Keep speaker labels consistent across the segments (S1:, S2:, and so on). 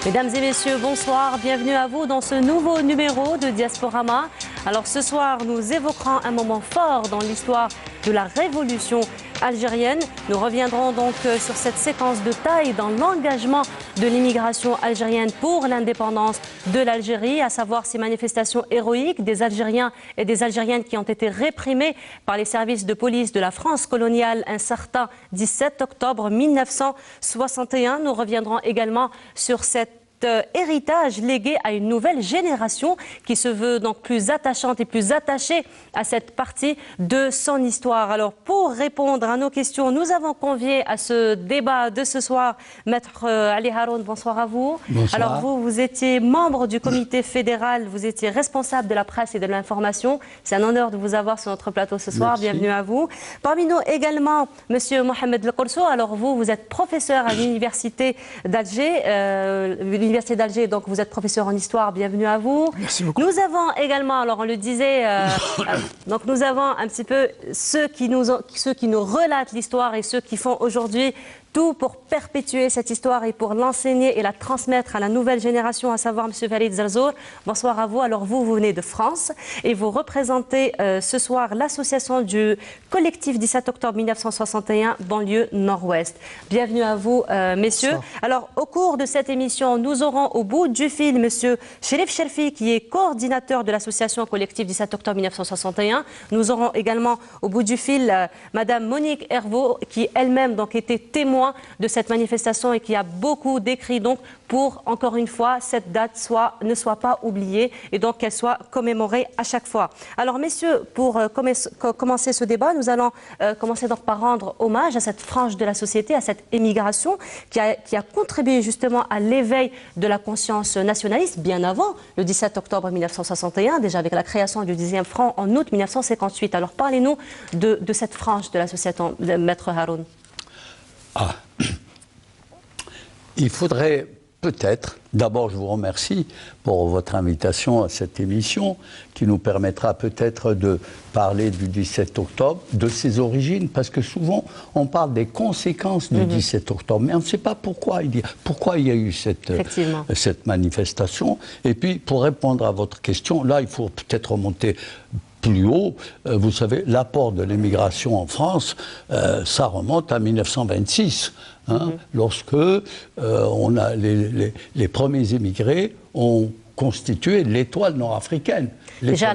S1: Mesdames et messieurs, bonsoir, bienvenue à vous dans ce nouveau numéro de Diasporama. Alors ce soir, nous évoquerons un moment fort dans l'histoire de la révolution algérienne. Nous reviendrons donc sur cette séquence de taille dans l'engagement de l'immigration algérienne pour l'indépendance de l'Algérie, à savoir ces manifestations héroïques des Algériens et des Algériennes qui ont été réprimés par les services de police de la France coloniale un certain 17 octobre 1961. Nous reviendrons également sur cet héritage légué à une nouvelle génération qui se veut donc plus attachante et plus attachée à cette partie de son histoire. Alors pour répondre à nos questions, nous avons convié à ce débat de ce soir Maître Ali Haroun, bonsoir à vous.
S2: Bonsoir.
S1: Alors vous étiez membre du comité fédéral, vous étiez responsable de la presse et de l'information. C'est un honneur de vous avoir sur notre plateau ce soir.
S2: Merci.
S1: Bienvenue à vous. Parmi nous également Monsieur Mohamed Le Corso. Alors vous êtes professeur à l'université d'Alger, l'Université d'Alger, donc vous êtes professeur en histoire, bienvenue à vous.
S2: Merci beaucoup.
S1: Nous avons également, alors on le disait, donc nous avons un petit peu ceux qui nous relatent l'histoire et ceux qui font aujourd'hui tout pour perpétuer cette histoire et pour l'enseigner et la transmettre à la nouvelle génération, à savoir M. Walid Zarzour. Bonsoir à vous. Alors vous venez de France et vous représentez ce soir l'association du collectif 17 octobre 1961, banlieue nord-ouest. Bienvenue à vous, messieurs.
S2: Bonsoir.
S1: Alors au cours de cette émission, nous aurons au bout du fil M. Cherif Cherfi, qui est coordinateur de l'association collectif 17 octobre 1961. Nous aurons également au bout du fil Mme Monique Hervaux, qui elle-même donc était témoin de cette manifestation et qui a beaucoup décrit donc pour, encore une fois, cette date ne soit pas oubliée et donc qu'elle soit commémorée à chaque fois. Alors messieurs, pour commencer ce débat, nous allons commencer donc par rendre hommage à cette frange de la société, à cette émigration qui a contribué justement à l'éveil de la conscience nationaliste bien avant le 17 octobre 1961, déjà avec la création du 10e front en août 1958. Alors parlez-nous de cette frange de la société, Maître Haroun.
S2: Il faudrait peut-être, d'abord je vous remercie pour votre invitation à cette émission qui nous permettra peut-être de parler du 17 octobre, de ses origines, parce que souvent on parle des conséquences du 17 octobre, mais on ne sait pas pourquoi il y a eu cette manifestation. Et puis pour répondre à votre question, là il faut peut-être remonter plus haut. Vous savez, l'apport de l'émigration en France, ça remonte à 1926, lorsque les premiers émigrés ont constitué l'étoile nord-africaine.
S1: Déjà à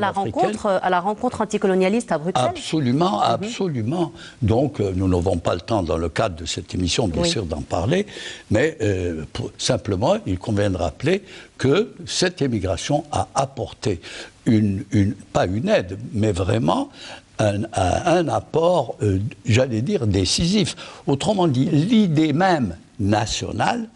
S1: la rencontre anticolonialiste à Bruxelles.
S2: Absolument, absolument. Donc nous n'avons pas le temps dans le cadre de cette émission, bien sûr, d'en parler, mais simplement, il convient de rappeler que cette émigration a apporté pas une aide, mais vraiment un apport, j'allais dire, décisif. Autrement dit, l'idée même nationale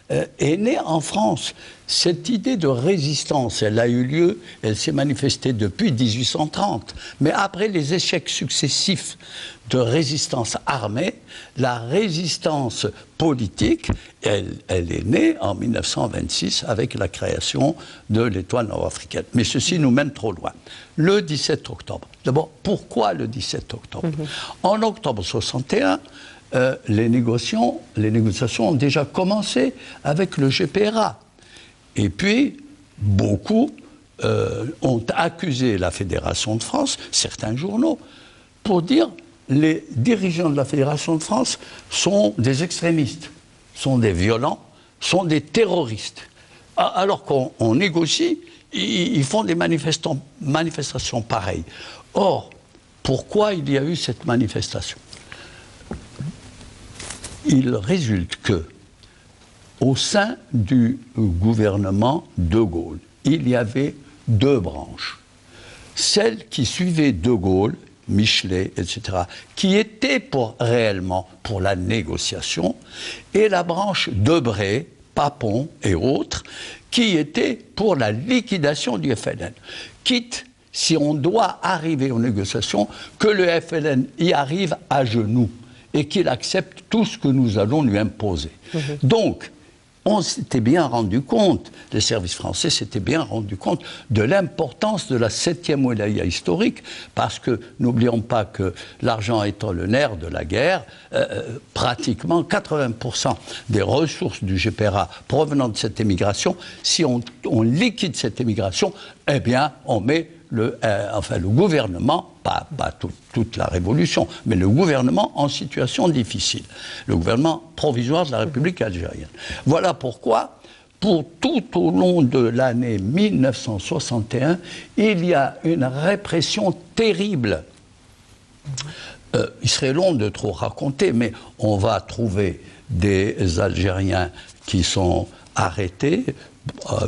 S2: est née en France. Cette idée de résistance, elle a eu lieu, elle s'est manifestée depuis 1830. Mais après les échecs successifs de résistance armée, la résistance politique, elle est née en 1926 avec la création de l'étoile nord-africaine. Mais ceci nous mène trop loin. Le 17 octobre. D'abord, pourquoi le 17 octobre? En octobre 61, les négociations ont déjà commencé avec le GPRA. Et puis, beaucoup ont accusé la Fédération de France, certains journaux, pour dire les dirigeants de la Fédération de France sont des extrémistes, sont des violents, sont des terroristes. Alors qu'on négocie, ils font des manifestations pareilles. Or, pourquoi il y a eu cette manifestation? Il résulte que, au sein du gouvernement de Gaulle, il y avait deux branches. Celle qui suivait de Gaulle, Michelet, etc., qui était réellement pour la négociation, et la branche Debré, Papon et autres, qui était pour la liquidation du FLN. Quitte, si on doit arriver aux négociations, que le FLN y arrive à genoux et qu'il accepte tout ce que nous allons lui imposer. Donc, on s'était bien rendu compte, les services français s'étaient bien rendu compte de l'importance de la 7e wilaya historique, parce que n'oublions pas que l'argent étant le nerf de la guerre, pratiquement 80% des ressources du GPRA provenant de cette émigration, si on liquide cette émigration, eh bien on met le gouvernement, pas toute la révolution, mais le gouvernement en situation difficile. Le gouvernement provisoire de la République algérienne. Voilà pourquoi, pour tout au long de l'année 1961, il y a une répression terrible. Il serait long de trop raconter, mais on va trouver des Algériens qui sont arrêtés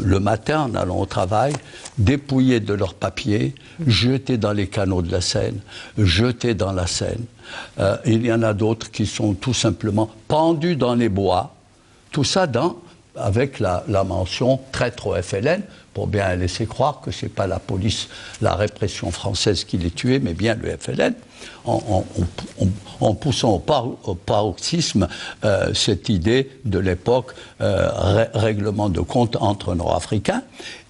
S2: le matin en allant au travail, dépouillés de leurs papiers, jetés dans les canaux de la Seine, jetés dans la Seine. Il y en a d'autres qui sont tout simplement pendus dans les bois, tout ça avec la mention traître au FLN, pour bien laisser croire que ce n'est pas la police, la répression française qui les tuait, mais bien le FLN, en poussant au paroxysme cette idée de l'époque, règlement de compte entre Nord-Africains.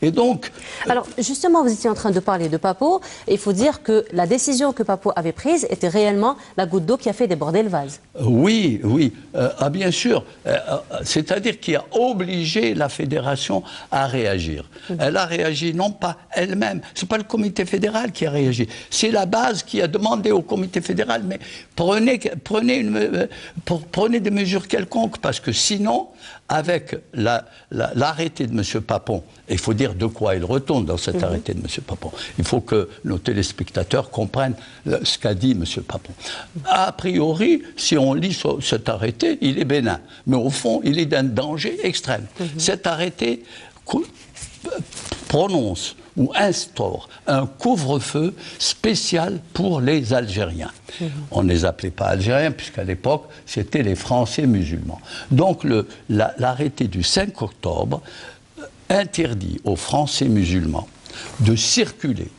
S2: Et donc...
S1: Alors, justement, vous étiez en train de parler de Papo. Il faut dire que la décision que Papo avait prise était réellement la goutte d'eau qui a fait déborder le vase.
S2: Oui, oui. Bien sûr. C'est-à-dire qu'il a obligé la fédération à réagir. Elle a réagi non pas elle-même. Ce n'est pas le comité fédéral qui a réagi. C'est la base qui a demandé au comité fédéral, mais prenez des mesures quelconques, parce que sinon, avec l'arrêté de M. Papon, il faut dire de quoi il retourne dans cet arrêté de M. Papon. Il faut que nos téléspectateurs comprennent ce qu'a dit M. Papon. A priori, si on lit cet arrêté, il est bénin. Mais au fond, il est d'un danger extrême. Cet arrêté prononce ou instaure un couvre-feu spécial pour les Algériens. On ne les appelait pas Algériens, puisqu'à l'époque, c'était les Français musulmans. Donc l'arrêté du 5 octobre interdit aux Français musulmans de circuler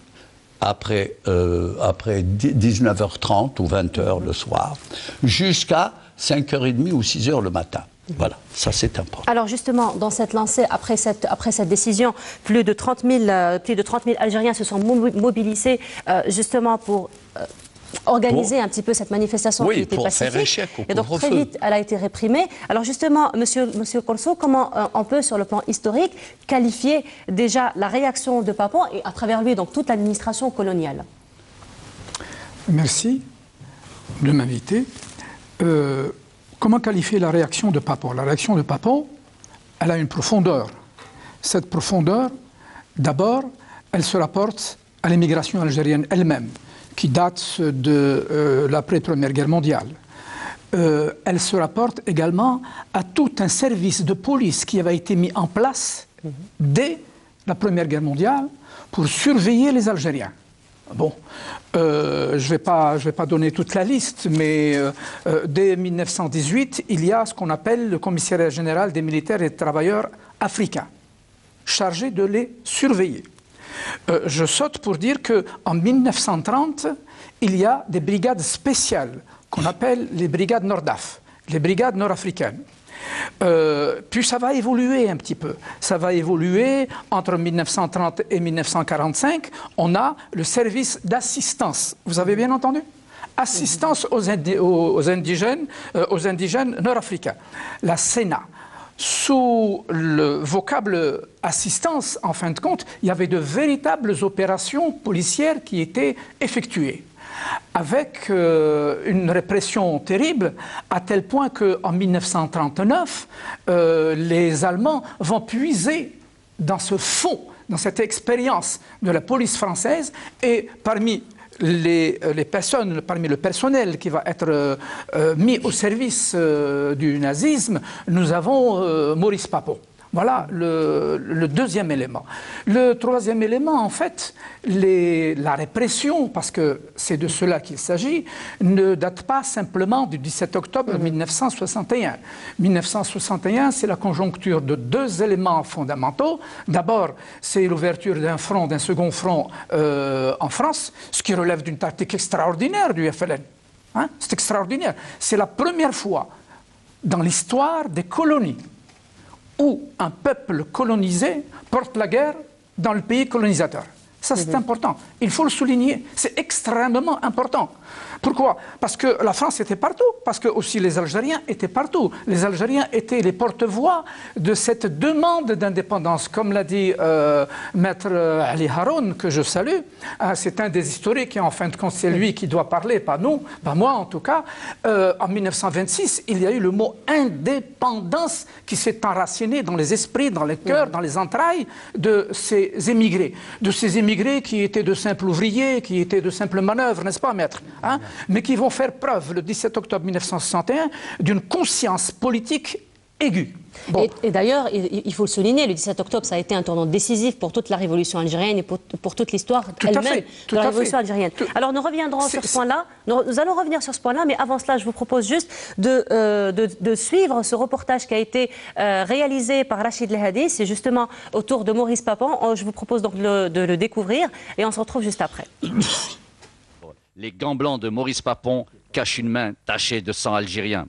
S2: après 19h30 ou 20h le soir, jusqu'à 5h30 ou 6h le matin. Voilà, ça c'est important.
S1: Alors justement, dans cette lancée, après cette décision, plus de 30 000 Algériens se sont mobilisés justement pour organiser un petit peu cette manifestation qui était pacifique.
S2: Faire échec au
S1: et donc très vite, elle a été réprimée. Alors justement, Monsieur Corso, comment on peut, sur le plan historique, qualifier déjà la réaction de Papon et à travers lui donc toute l'administration coloniale?
S3: Merci de m'inviter. Comment qualifier la réaction de Papon? La réaction de Papon, elle a une profondeur. Cette profondeur, d'abord, elle se rapporte à l'émigration algérienne elle-même, qui date de l'après-Première Guerre mondiale. Elle se rapporte également à tout un service de police qui avait été mis en place dès la Première Guerre mondiale pour surveiller les Algériens. Bon, je ne vais pas donner toute la liste, mais dès 1918, il y a ce qu'on appelle le commissariat général des militaires et des travailleurs africains, chargé de les surveiller. Je saute pour dire qu'en 1930, il y a des brigades spéciales qu'on appelle les brigades Nordaf, les brigades nord-africaines. Puis ça va évoluer un petit peu. Ça va évoluer entre 1930 et 1945. On a le service d'assistance. Vous avez bien entendu? Assistance aux indigènes nord-africains. La SENA. Sous le vocable assistance, en fin de compte, il y avait de véritables opérations policières qui étaient effectuées, avec une répression terrible, à tel point qu'en 1939, les Allemands vont puiser dans ce fond, dans cette expérience de la police française, et parmi les personnes, parmi le personnel qui va être mis au service du nazisme, nous avons Maurice Papon. Voilà le deuxième élément. Le troisième élément, en fait, la répression, parce que c'est de cela qu'il s'agit, ne date pas simplement du 17 octobre 1961. 1961, c'est la conjoncture de deux éléments fondamentaux. D'abord, c'est l'ouverture d'un second front en France, ce qui relève d'une tactique extraordinaire du FLN. Hein? C'est extraordinaire. C'est la première fois dans l'histoire des colonies où un peuple colonisé porte la guerre dans le pays colonisateur. Ça, c'est important. Il faut le souligner. C'est extrêmement important. Pourquoi? Parce que la France était partout, parce que aussi les Algériens étaient partout. Les Algériens étaient les porte-voix de cette demande d'indépendance. Comme l'a dit Maître Ali Haroun, que je salue, c'est un des historiques et en fin de compte, c'est lui qui doit parler, pas nous, pas moi en tout cas. En 1926, il y a eu le mot indépendance qui s'est enraciné dans les esprits, dans les cœurs, dans les entrailles de ces émigrés. De ces émigrés qui étaient de simples ouvriers, qui étaient de simples manœuvres, n'est-ce pas, maître, hein? Mais qui vont faire preuve le 17 octobre 1961 d'une conscience politique aiguë. Bon.
S1: Et d'ailleurs, il faut le souligner, le 17 octobre, ça a été un tournant décisif pour toute la révolution algérienne et pour toute l'histoire elle-même de la révolution algérienne. Alors nous reviendrons sur ce point-là, nous allons revenir sur ce point-là, mais avant cela, je vous propose juste de suivre ce reportage qui a été réalisé par Rachid Lehadi, c'est justement autour de Maurice Papon. Je vous propose donc de le découvrir et on se retrouve juste après.
S4: Les gants blancs de Maurice Papon cachent une main tachée de sang algérien.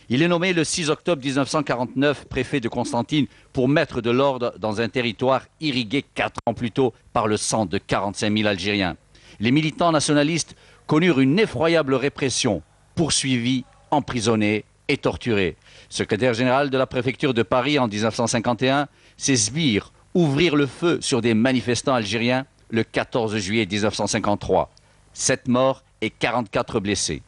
S4: Il est nommé le 6 octobre 1949 préfet de Constantine pour mettre de l'ordre dans un territoire irrigué 4 ans plus tôt par le sang de 45 000 Algériens. Les militants nationalistes connurent une effroyable répression, poursuivis, emprisonnés et torturés. Secrétaire général de la préfecture de Paris en 1951, ses sbires ouvrirent le feu sur des manifestants algériens le 14 juillet 1953. 7 morts et 44 blessés.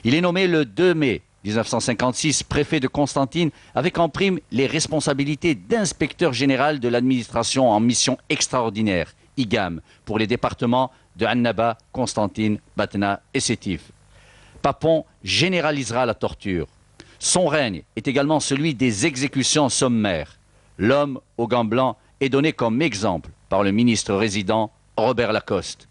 S4: Il est nommé le 2 mai 1956 préfet de Constantine avec en prime les responsabilités d'inspecteur général de l'administration en mission extraordinaire, IGAM, pour les départements de Annaba, Constantine, Batna et Sétif. Papon généralisera la torture. Son règne est également celui des exécutions sommaires. L'homme aux gants blancs est donné comme exemple par le ministre résident Robert Lacoste.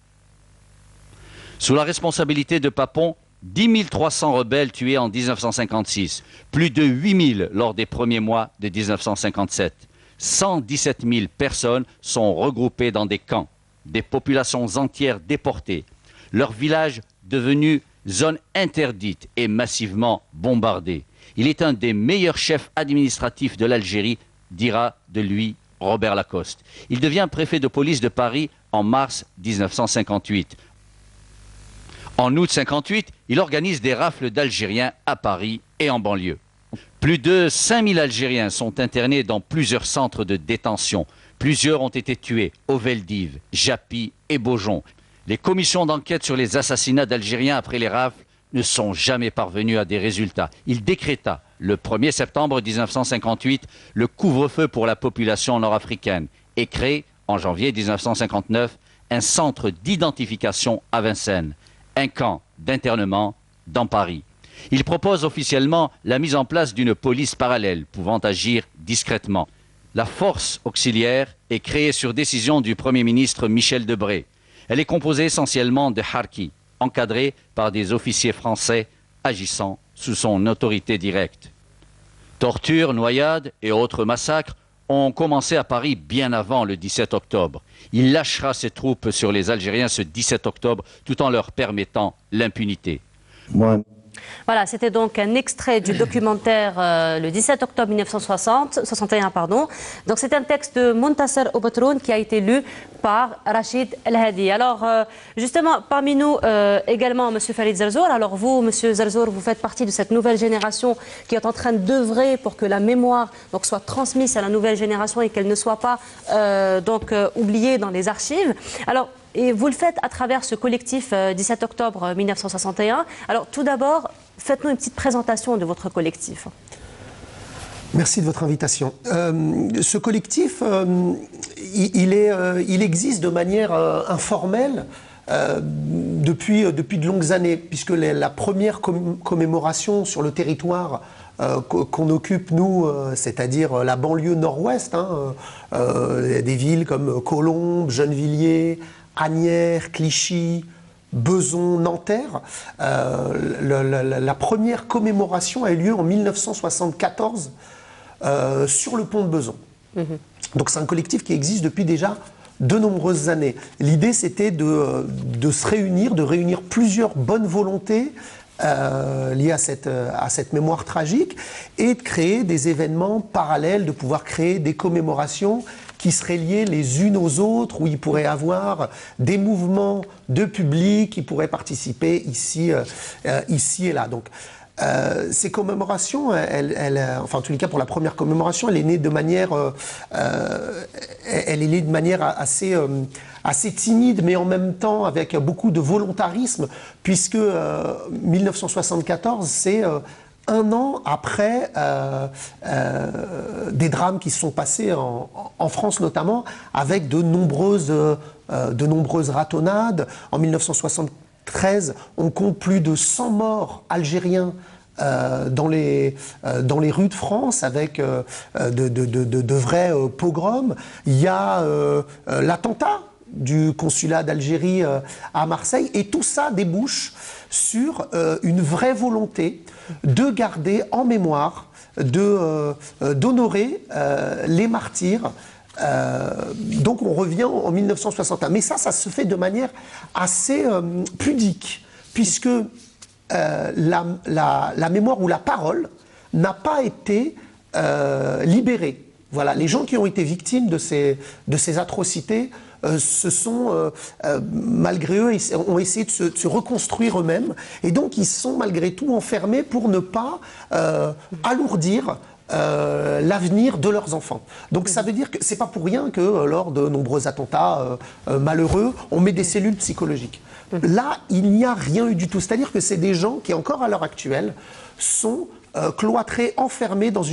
S4: Sous la responsabilité de Papon, 10 300 rebelles tués en 1956, plus de 8 000 lors des premiers mois de 1957. 117 000 personnes sont regroupées dans des camps, des populations entières déportées, leurs villages devenus zones interdites et massivement bombardés. Il est un des meilleurs chefs administratifs de l'Algérie, dira de lui Robert Lacoste. Il devient préfet de police de Paris en mars 1958. En août 1958, il organise des rafles d'Algériens à Paris et en banlieue. Plus de 5 000 Algériens sont internés dans plusieurs centres de détention. Plusieurs ont été tués au Veldiv, Japy et Beaujon. Les commissions d'enquête sur les assassinats d'Algériens après les rafles ne sont jamais parvenues à des résultats. Il décréta le 1er septembre 1958 le couvre-feu pour la population nord-africaine et crée, en janvier 1959, un centre d'identification à Vincennes. Un camp d'internement dans Paris. Il propose officiellement la mise en place d'une police parallèle pouvant agir discrètement. La force auxiliaire est créée sur décision du Premier ministre Michel Debré. Elle est composée essentiellement de harkis, encadrés par des officiers français agissant sous son autorité directe. Tortures, noyades et autres massacres ont commencé à Paris bien avant le 17 octobre. Il lâchera ses troupes sur les Algériens ce 17 octobre tout en leur permettant l'impunité.
S1: Voilà, c'était donc un extrait du documentaire le 17 octobre 1961. Donc c'est un texte de Montasser Oubatroun qui a été lu par Rachid Lehadi. Alors justement, parmi nous également M. Farid Zerzour. Alors vous, M. Zerzour, vous faites partie de cette nouvelle génération qui est en train d'œuvrer pour que la mémoire donc, soit transmise à la nouvelle génération et qu'elle ne soit pas oubliée dans les archives. Alors, et vous le faites à travers ce collectif 17 octobre 1961. Alors tout d'abord, faites-nous une petite présentation de votre collectif.
S5: Merci de votre invitation. Ce collectif, il existe de manière informelle depuis de longues années, puisque la première commémoration sur le territoire qu'on occupe, nous, c'est-à-dire la banlieue nord-ouest, des villes comme Colombes, Gennevilliers, Asnières, Clichy, Beson, Nanterre. La première commémoration a eu lieu en 1974 sur le pont de Beson. Donc c'est un collectif qui existe depuis déjà de nombreuses années. L'idée c'était de se réunir, de réunir plusieurs bonnes volontés liées à cette mémoire tragique, et de créer des événements parallèles, de pouvoir créer des commémorations qui seraient liées les unes aux autres, où il pourrait y avoir des mouvements de public qui pourraient participer ici et là. Donc, ces commémorations, enfin en tous les cas pour la première commémoration, elle est née de manière, assez timide, mais en même temps avec beaucoup de volontarisme, puisque 1974, c'est un an après des drames qui se sont passés en France notamment, avec de nombreuses ratonnades. En 1973, on compte plus de 100 morts algériens dans les rues de France, avec de vrais pogroms. Il y a l'attentat du consulat d'Algérie à Marseille, et tout ça débouche sur une vraie volonté de garder en mémoire, d'honorer les martyrs. Donc on revient en 1961. Mais ça se fait de manière assez pudique, puisque la mémoire ou la parole n'a pas été libérée. Voilà, les gens qui ont été victimes de ces atrocités malgré eux, ont essayé de se reconstruire eux-mêmes, et donc ils sont malgré tout enfermés pour ne pas alourdir l'avenir de leurs enfants. Donc ça veut dire que c'est pas pour rien que lors de nombreux attentats malheureux, on met des cellules psychologiques. Là, il n'y a rien eu du tout. C'est-à-dire que c'est des gens qui, encore à l'heure actuelle, sont cloîtrés, enfermés dans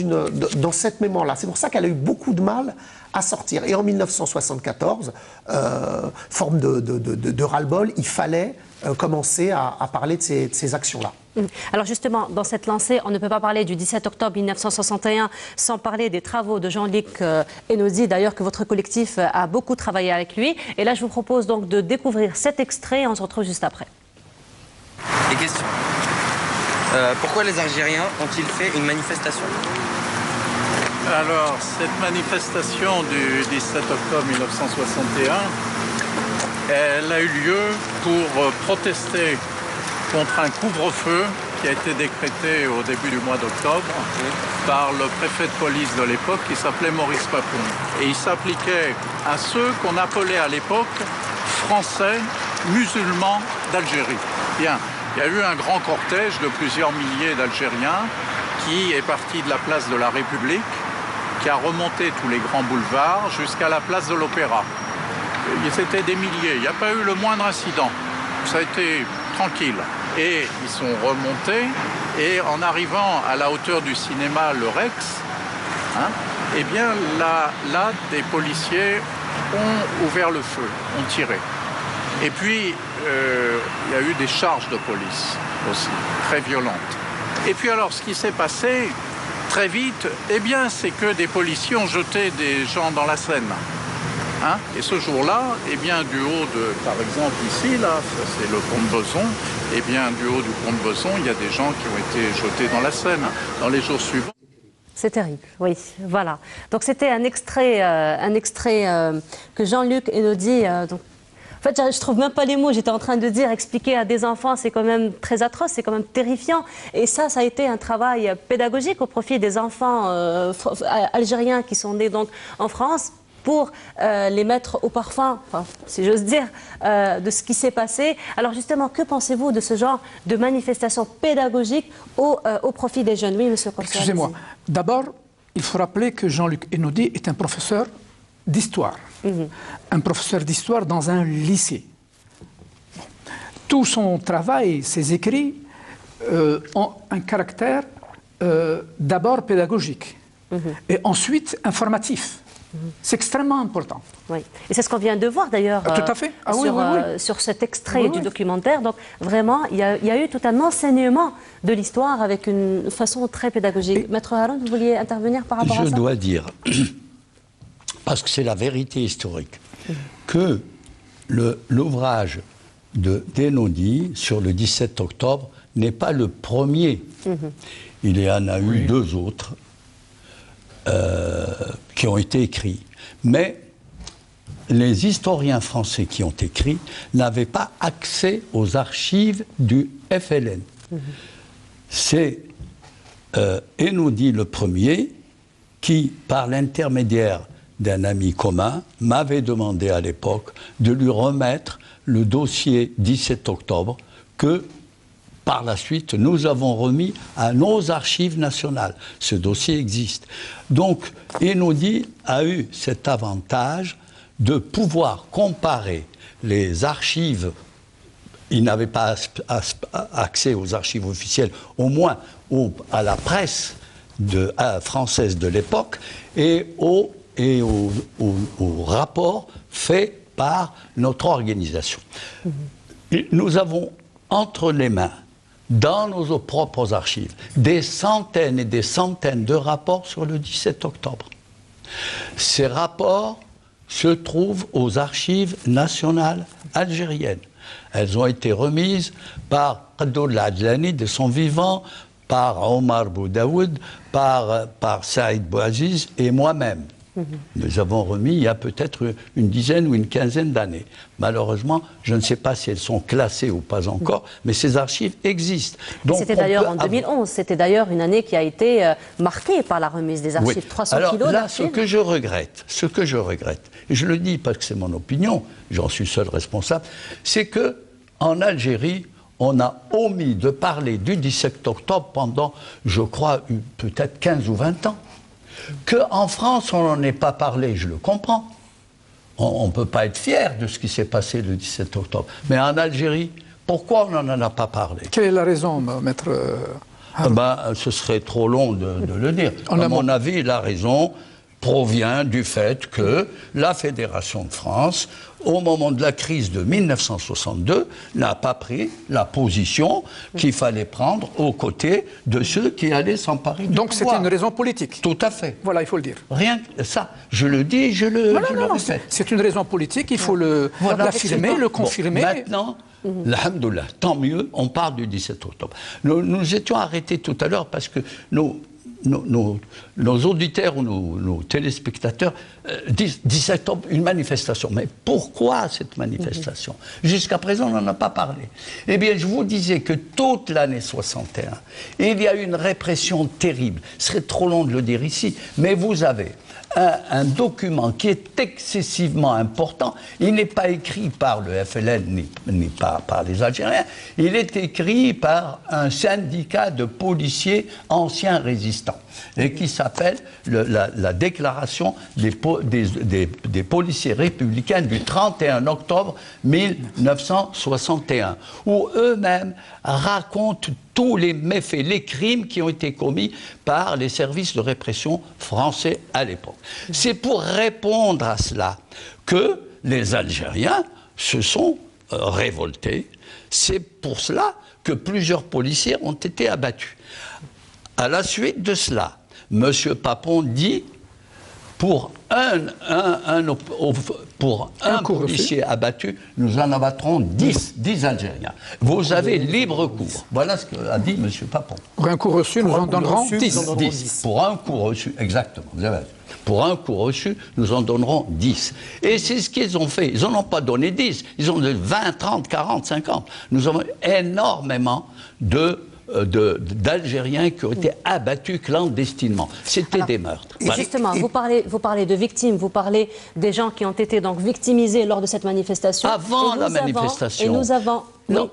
S5: cette mémoire-là. C'est pour ça qu'elle a eu beaucoup de mal à sortir. Et en 1974, forme de ras-le-bol, il fallait commencer à parler de ces actions-là.
S1: Alors justement, dans cette lancée, on ne peut pas parler du 17 octobre 1961 sans parler des travaux de Jean-Luc Einaudi, d'ailleurs que votre collectif a beaucoup travaillé avec lui. Et là, je vous propose donc de découvrir cet extrait, on se retrouve juste après.
S6: Des questions. Pourquoi les Algériens ont-ils fait une manifestation?
S7: Alors, cette manifestation du 17 octobre 1961, elle a eu lieu pour protester contre un couvre-feu qui a été décrété au début du mois d'octobre par le préfet de police de l'époque qui s'appelait Maurice Papon. Et il s'appliquait à ceux qu'on appelait à l'époque Français musulmans d'Algérie. Bien, il y a eu un grand cortège de plusieurs milliers d'Algériens qui est parti de la place de la République, qui a remonté tous les grands boulevards jusqu'à la place de l'Opéra. C'était des milliers, il n'y a pas eu le moindre incident. Ça a été tranquille. Et ils sont remontés, et en arrivant à la hauteur du cinéma Le Rex, eh bien là, des policiers ont ouvert le feu, ont tiré. Et puis, il y a eu des charges de police aussi, très violentes. Et puis alors, ce qui s'est passé très vite, eh bien, c'est que des policiers ont jeté des gens dans la Seine. Et ce jour-là, eh bien, du haut de, par exemple ici, là, c'est le pont de Beson, eh bien, du haut du pont de Beson, il y a des gens qui ont été jetés dans la Seine. Dans les jours suivants.
S1: C'est terrible, oui, voilà. Donc c'était un extrait que Jean-Luc Einaudi... En fait, je trouve même pas les mots. J'étais en train de dire, expliquer à des enfants, c'est quand même très atroce, c'est quand même terrifiant. Et ça a été un travail pédagogique au profit des enfants algériens qui sont nés donc en France, pour les mettre au parfum, enfin, si j'ose dire, de ce qui s'est passé. Alors justement, que pensez-vous de ce genre de manifestation pédagogique au profit des jeunes? Oui, monsieur Corsia.
S3: Excusez-moi. D'abord, il faut rappeler que Jean-Luc Einaudi est un professeur d'histoire. Un professeur d'histoire dans un lycée. Tout son travail, ses écrits, ont un caractère d'abord pédagogique et ensuite informatif. C'est extrêmement important.
S1: Oui. Et c'est ce qu'on vient de voir d'ailleurs sur cet extrait du documentaire. Donc vraiment, il y a eu tout un enseignement de l'histoire avec une façon très pédagogique. Maître Haroun, vous vouliez intervenir par rapport à ça?
S2: Je dois dire, parce que c'est la vérité historique, que l'ouvrage d'Einaudi sur le 17 octobre n'est pas le premier. Il y en a eu deux autres qui ont été écrits. Mais les historiens français qui ont écrit n'avaient pas accès aux archives du FLN. C'est Enoudi le premier qui, par l'intermédiaire d'un ami commun, m'avait demandé à l'époque de lui remettre le dossier 17 octobre que, par la suite, nous avons remis à nos archives nationales. Ce dossier existe. Donc, Enoudi a eu cet avantage de pouvoir comparer les archives. Il n'avait pas accès aux archives officielles, au moins à la presse française de l'époque et aux rapports faits par notre organisation. Nous avons entre les mains, dans nos propres archives, des centaines et des centaines de rapports sur le 17 octobre. Ces rapports se trouvent aux archives nationales algériennes. Elles ont été remises par Qadoul Adlani de son vivant, par Omar Boudaoud, par Saïd Bouaziz et moi-même. Nous avons remis il y a peut-être une dizaine ou une quinzaine d'années. Malheureusement, je ne sais pas si elles sont classées ou pas encore, mais ces archives existent.
S1: C'était d'ailleurs en 2011, c'était d'ailleurs une année qui a été marquée par la remise des archives. Oui. 300 kilos d'archives.
S2: Ce que je regrette, et je le dis parce que c'est mon opinion, j'en suis seul responsable, c'est que en Algérie, on a omis de parler du 17 octobre pendant, je crois, peut-être 15 ou 20 ans. Qu'en France, on n'en ait pas parlé, je le comprends. On ne peut pas être fier de ce qui s'est passé le 17 octobre. Mais en Algérie, pourquoi on n'en a pas parlé?
S3: Quelle est la raison, maître
S2: ce serait trop long de le dire. À mon avis, la raison provient du fait que la Fédération de France, au moment de la crise de 1962, n'a pas pris la position qu'il fallait prendre aux côtés de ceux qui allaient s'emparer du pouvoir.
S3: Donc c'était une raison politique.
S2: Tout à fait.
S3: Voilà, il faut le dire.
S2: Rien que ça. Je le dis, je le répète.
S3: C'est une raison politique, il faut l'affirmer, le confirmer.
S2: Bon, maintenant, alhamdoulilah, tant mieux, on parle du 17 octobre. Nous étions arrêtés tout à l'heure parce que nos auditeurs ou nos téléspectateurs disent 17 octobre, une manifestation. Mais pourquoi cette manifestation? Jusqu'à présent, on n'en a pas parlé. Eh bien, je vous disais que toute l'année 61, il y a eu une répression terrible. Ce serait trop long de le dire ici, mais vous avez un document qui est excessivement important. Il n'est pas écrit par le FLN ni par les Algériens. Il est écrit par un syndicat de policiers anciens résistants et qui s'appelle la déclaration des policiers républicains du 31 octobre 1961, où eux-mêmes racontent tous les méfaits, les crimes qui ont été commis par les services de répression français à l'époque. C'est pour répondre à cela que les Algériens se sont révoltés. C'est pour cela que plusieurs policiers ont été abattus. À la suite de cela, M. Papon dit, pour un policier abattu, nous en abattrons 10 Algériens. Vous avez libre cours. Voilà ce qu'a dit M. Papon.
S3: Pour un coup reçu, nous en donnerons 10.
S2: Pour un coup reçu, exactement. Vous avez raison. Pour un coup reçu, nous en donnerons 10. Et c'est ce qu'ils ont fait. Ils n'en ont pas donné 10. Ils ont donné 20, 30, 40, 50. Nous avons énormément d'Algériens qui ont été abattus clandestinement. C'était des meurtres.
S1: Voilà. Justement, vous parlez de victimes, vous parlez des gens qui ont été donc victimisés lors de cette manifestation.
S2: Avant la manifestation.
S1: Et nous avons...
S2: Non, oui.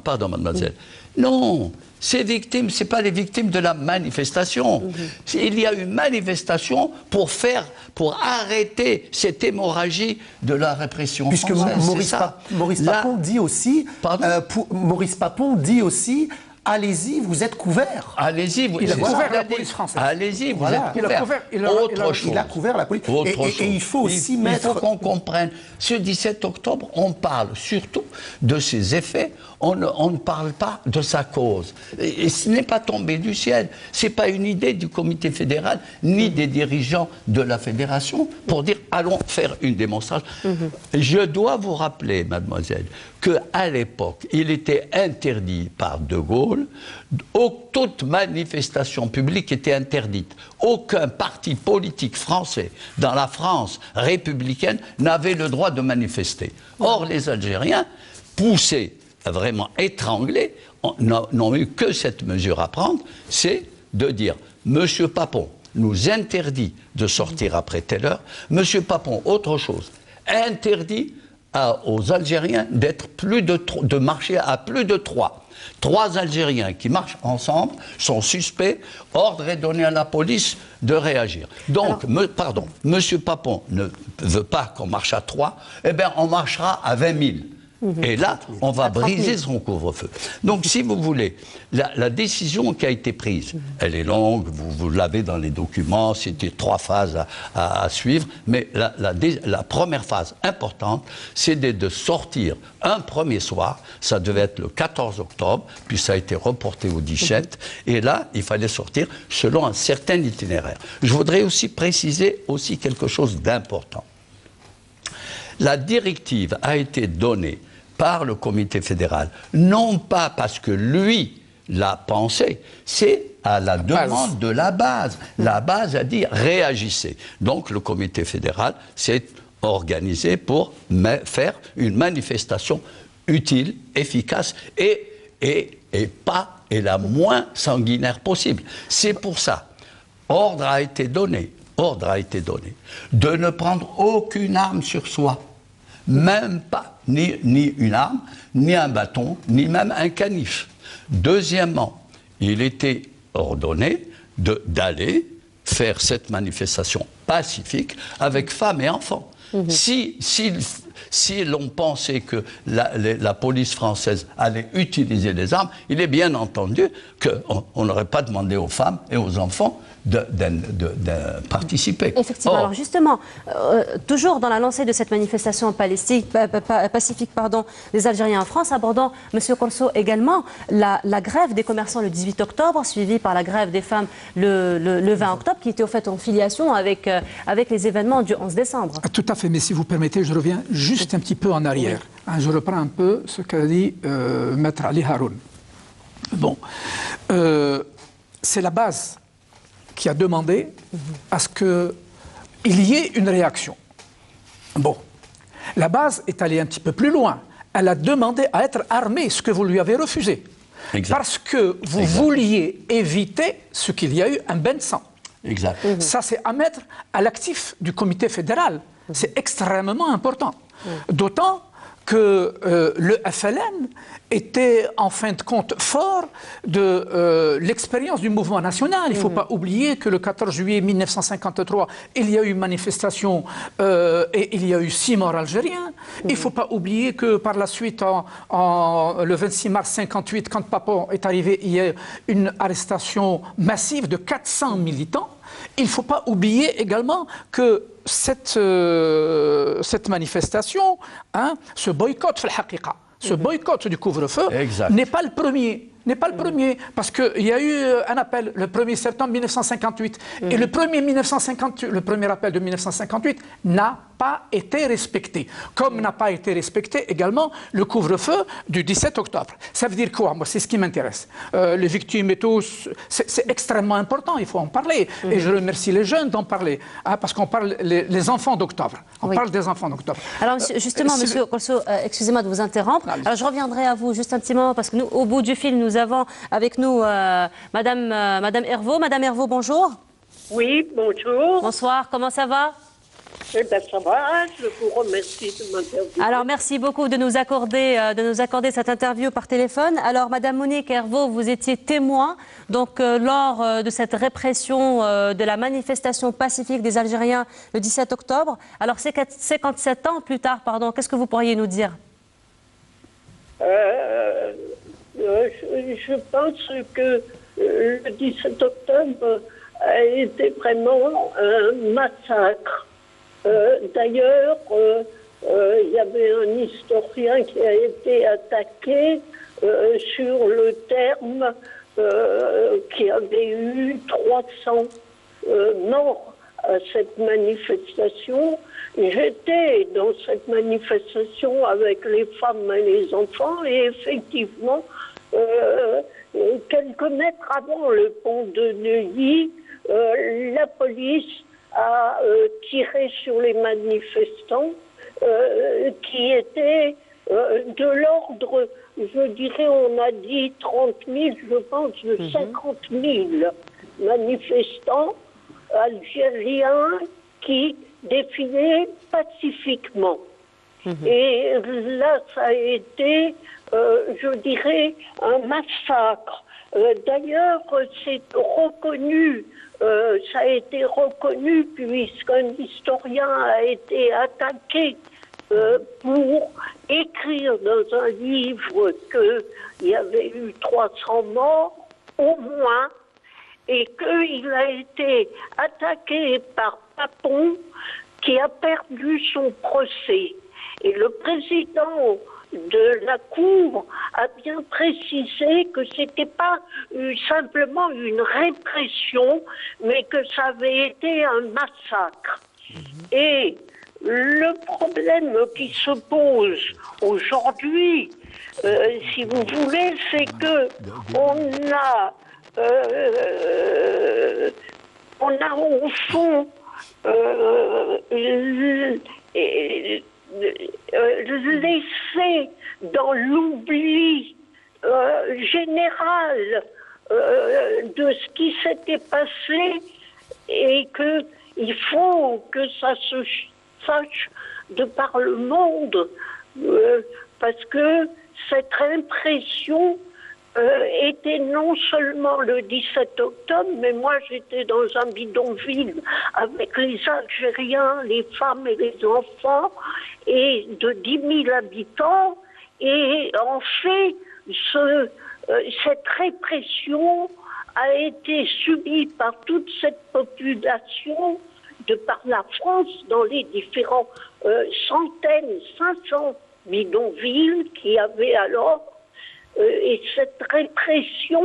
S2: Pardon, mademoiselle. Oui. Non, ces victimes, ce n'est pas les victimes de la manifestation. Il y a une manifestation pour arrêter cette hémorragie de la répression
S5: française. Puisque Maurice Papon dit aussi... Maurice Papon dit aussi... Allez-y, vous êtes couverts.
S2: Allez-y,
S3: il a couvert la police française.
S2: Allez-y, vous êtes couverts.
S5: Il a couvert la police. Et il faut aussi mettre...
S2: Il faut qu'on comprenne. Ce 17 octobre, on parle surtout de ses effets. On ne parle pas de sa cause. Et ce n'est pas tombé du ciel. Ce n'est pas une idée du comité fédéral, ni des dirigeants de la fédération, pour dire allons faire une démonstration. Je dois vous rappeler, mademoiselle, qu'à l'époque, il était interdit par De Gaulle, toute manifestation publique était interdite. Aucun parti politique français dans la France républicaine n'avait le droit de manifester. Or, les Algériens, poussés vraiment étranglés, n'ont eu que cette mesure à prendre, c'est de dire « Monsieur Papon nous interdit de sortir après telle heure. Monsieur Papon, autre chose, interdit aux Algériens de marcher à plus de 3. 3 Algériens qui marchent ensemble sont suspects. Ordre est donné à la police de réagir. Donc, Monsieur Papon ne veut pas qu'on marche à 3. Eh bien, on marchera à 20 000. Et là, on va briser son couvre-feu. Donc, si vous voulez, la décision qui a été prise, elle est longue, vous l'avez dans les documents, c'était 3 phases à suivre, mais la première phase importante, c'est de sortir un premier soir, ça devait être le 14 octobre, puis ça a été reporté au 17, et là, il fallait sortir selon un certain itinéraire. Je voudrais aussi préciser quelque chose d'important. La directive a été donnée par le comité fédéral, non pas parce que lui l'a pensé, c'est à la demande de la base. La base a dit réagissez. Donc le comité fédéral s'est organisé pour faire une manifestation utile, efficace et la moins sanguinaire possible. C'est pour ça, ordre a été donné de ne prendre aucune arme sur soi. Même pas, ni une arme, ni un bâton, ni même un canif. Deuxièmement, il était ordonné d'aller faire cette manifestation pacifique avec femmes et enfants. Si l'on pensait que la police française allait utiliser les armes, il est bien entendu qu'on n'aurait pas demandé aux femmes et aux enfants de participer.
S1: Effectivement. Alors justement, toujours dans la lancée de cette manifestation pacifique des Algériens en France, abordant, M. Corso également, la grève des commerçants le 18 octobre, suivie par la grève des femmes le 20 octobre, qui était au fait en filiation avec les événements du 11 décembre.
S3: Tout à fait, mais si vous permettez, je reviens juste un petit peu en arrière. Oui. Je reprends un peu ce qu'a dit Maître Ali Haroun. Bon, c'est la base qui a demandé à ce qu'il y ait une réaction. Bon, la base est allée un petit peu plus loin. Elle a demandé à être armée, ce que vous lui avez refusé. Exact. Parce que vous vouliez éviter ce qu'il y a eu, un bain de sang.
S2: Exact.
S3: Ça, c'est à mettre à l'actif du comité fédéral. C'est extrêmement important. D'autant que le FLN était en fin de compte fort de l'expérience du mouvement national. Il ne faut pas oublier que le 14 juillet 1953, il y a eu une manifestation et il y a eu 6 morts algériens. Il ne faut pas oublier que par la suite, le 26 mars 1958, quand Papon est arrivé, il y a eu une arrestation massive de 400 militants. Il ne faut pas oublier également que cette manifestation, ce boycott, ce boycott du couvre-feu n'est pas le premier. Parce qu'il y a eu un appel le 1er septembre 1958. Et le premier appel de 1958 n'a pas été respecté. Comme n'a pas été respecté également le couvre-feu du 17 octobre. Ça veut dire quoi? Moi, c'est ce qui m'intéresse. Les victimes et tout, c'est extrêmement important, il faut en parler. Et je remercie les jeunes d'en parler. Parce qu'on parle les enfants d'octobre. On parle des enfants d'octobre.
S1: Alors, justement, Monsieur Corso, excusez-moi de vous interrompre. Alors, je reviendrai à vous juste un petit moment, parce que nous, au bout du fil, nous avons avec nous Madame Hervaux. Madame Hervaux, bonjour.
S8: Oui, bonjour.
S1: Bonsoir, comment ça va?
S8: Eh bien, ça va, je vous remercie de m'interviewer.
S1: Alors, merci beaucoup de nous accorder cette interview par téléphone. Alors, Madame Monique Hervaux, vous étiez témoin donc, lors de cette répression de la manifestation pacifique des Algériens le 17 octobre. Alors, 57 ans plus tard, pardon, qu'est-ce que vous pourriez nous dire?
S8: Je pense que le 17 octobre a été vraiment un massacre. D'ailleurs, il y avait un historien qui a été attaqué sur le terme qu'il y avait eu 300 morts à cette manifestation. J'étais dans cette manifestation avec les femmes et les enfants et effectivement, quelques mètres avant le pont de Neuilly, la police a tiré sur les manifestants qui étaient de l'ordre, je dirais, on a dit 30 000, je pense, de 50 000 manifestants algériens qui défilaient pacifiquement. Et là, ça a été, je dirais, un massacre. D'ailleurs, c'est reconnu, ça a été reconnu puisqu'un historien a été attaqué pour écrire dans un livre qu'il y avait eu 300 morts, au moins, et qu'il a été attaqué par Papon, qui a perdu son procès. Et le président de la Cour a bien précisé que ce n'était pas simplement une répression, mais que ça avait été un massacre. Et le problème qui se pose aujourd'hui, si vous voulez, c'est que on a au fond laissé dans l'oubli général de ce qui s'était passé, et qu'il faut que ça se sache de par le monde, parce que cette répression était non seulement le 17 octobre, mais moi j'étais dans un bidonville avec les Algériens, les femmes et les enfants, et de 10 000 habitants, et en fait, cette répression a été subie par toute cette population de par la France dans les différents centaines, 500 bidonvilles qu'il y avait alors. Et cette répression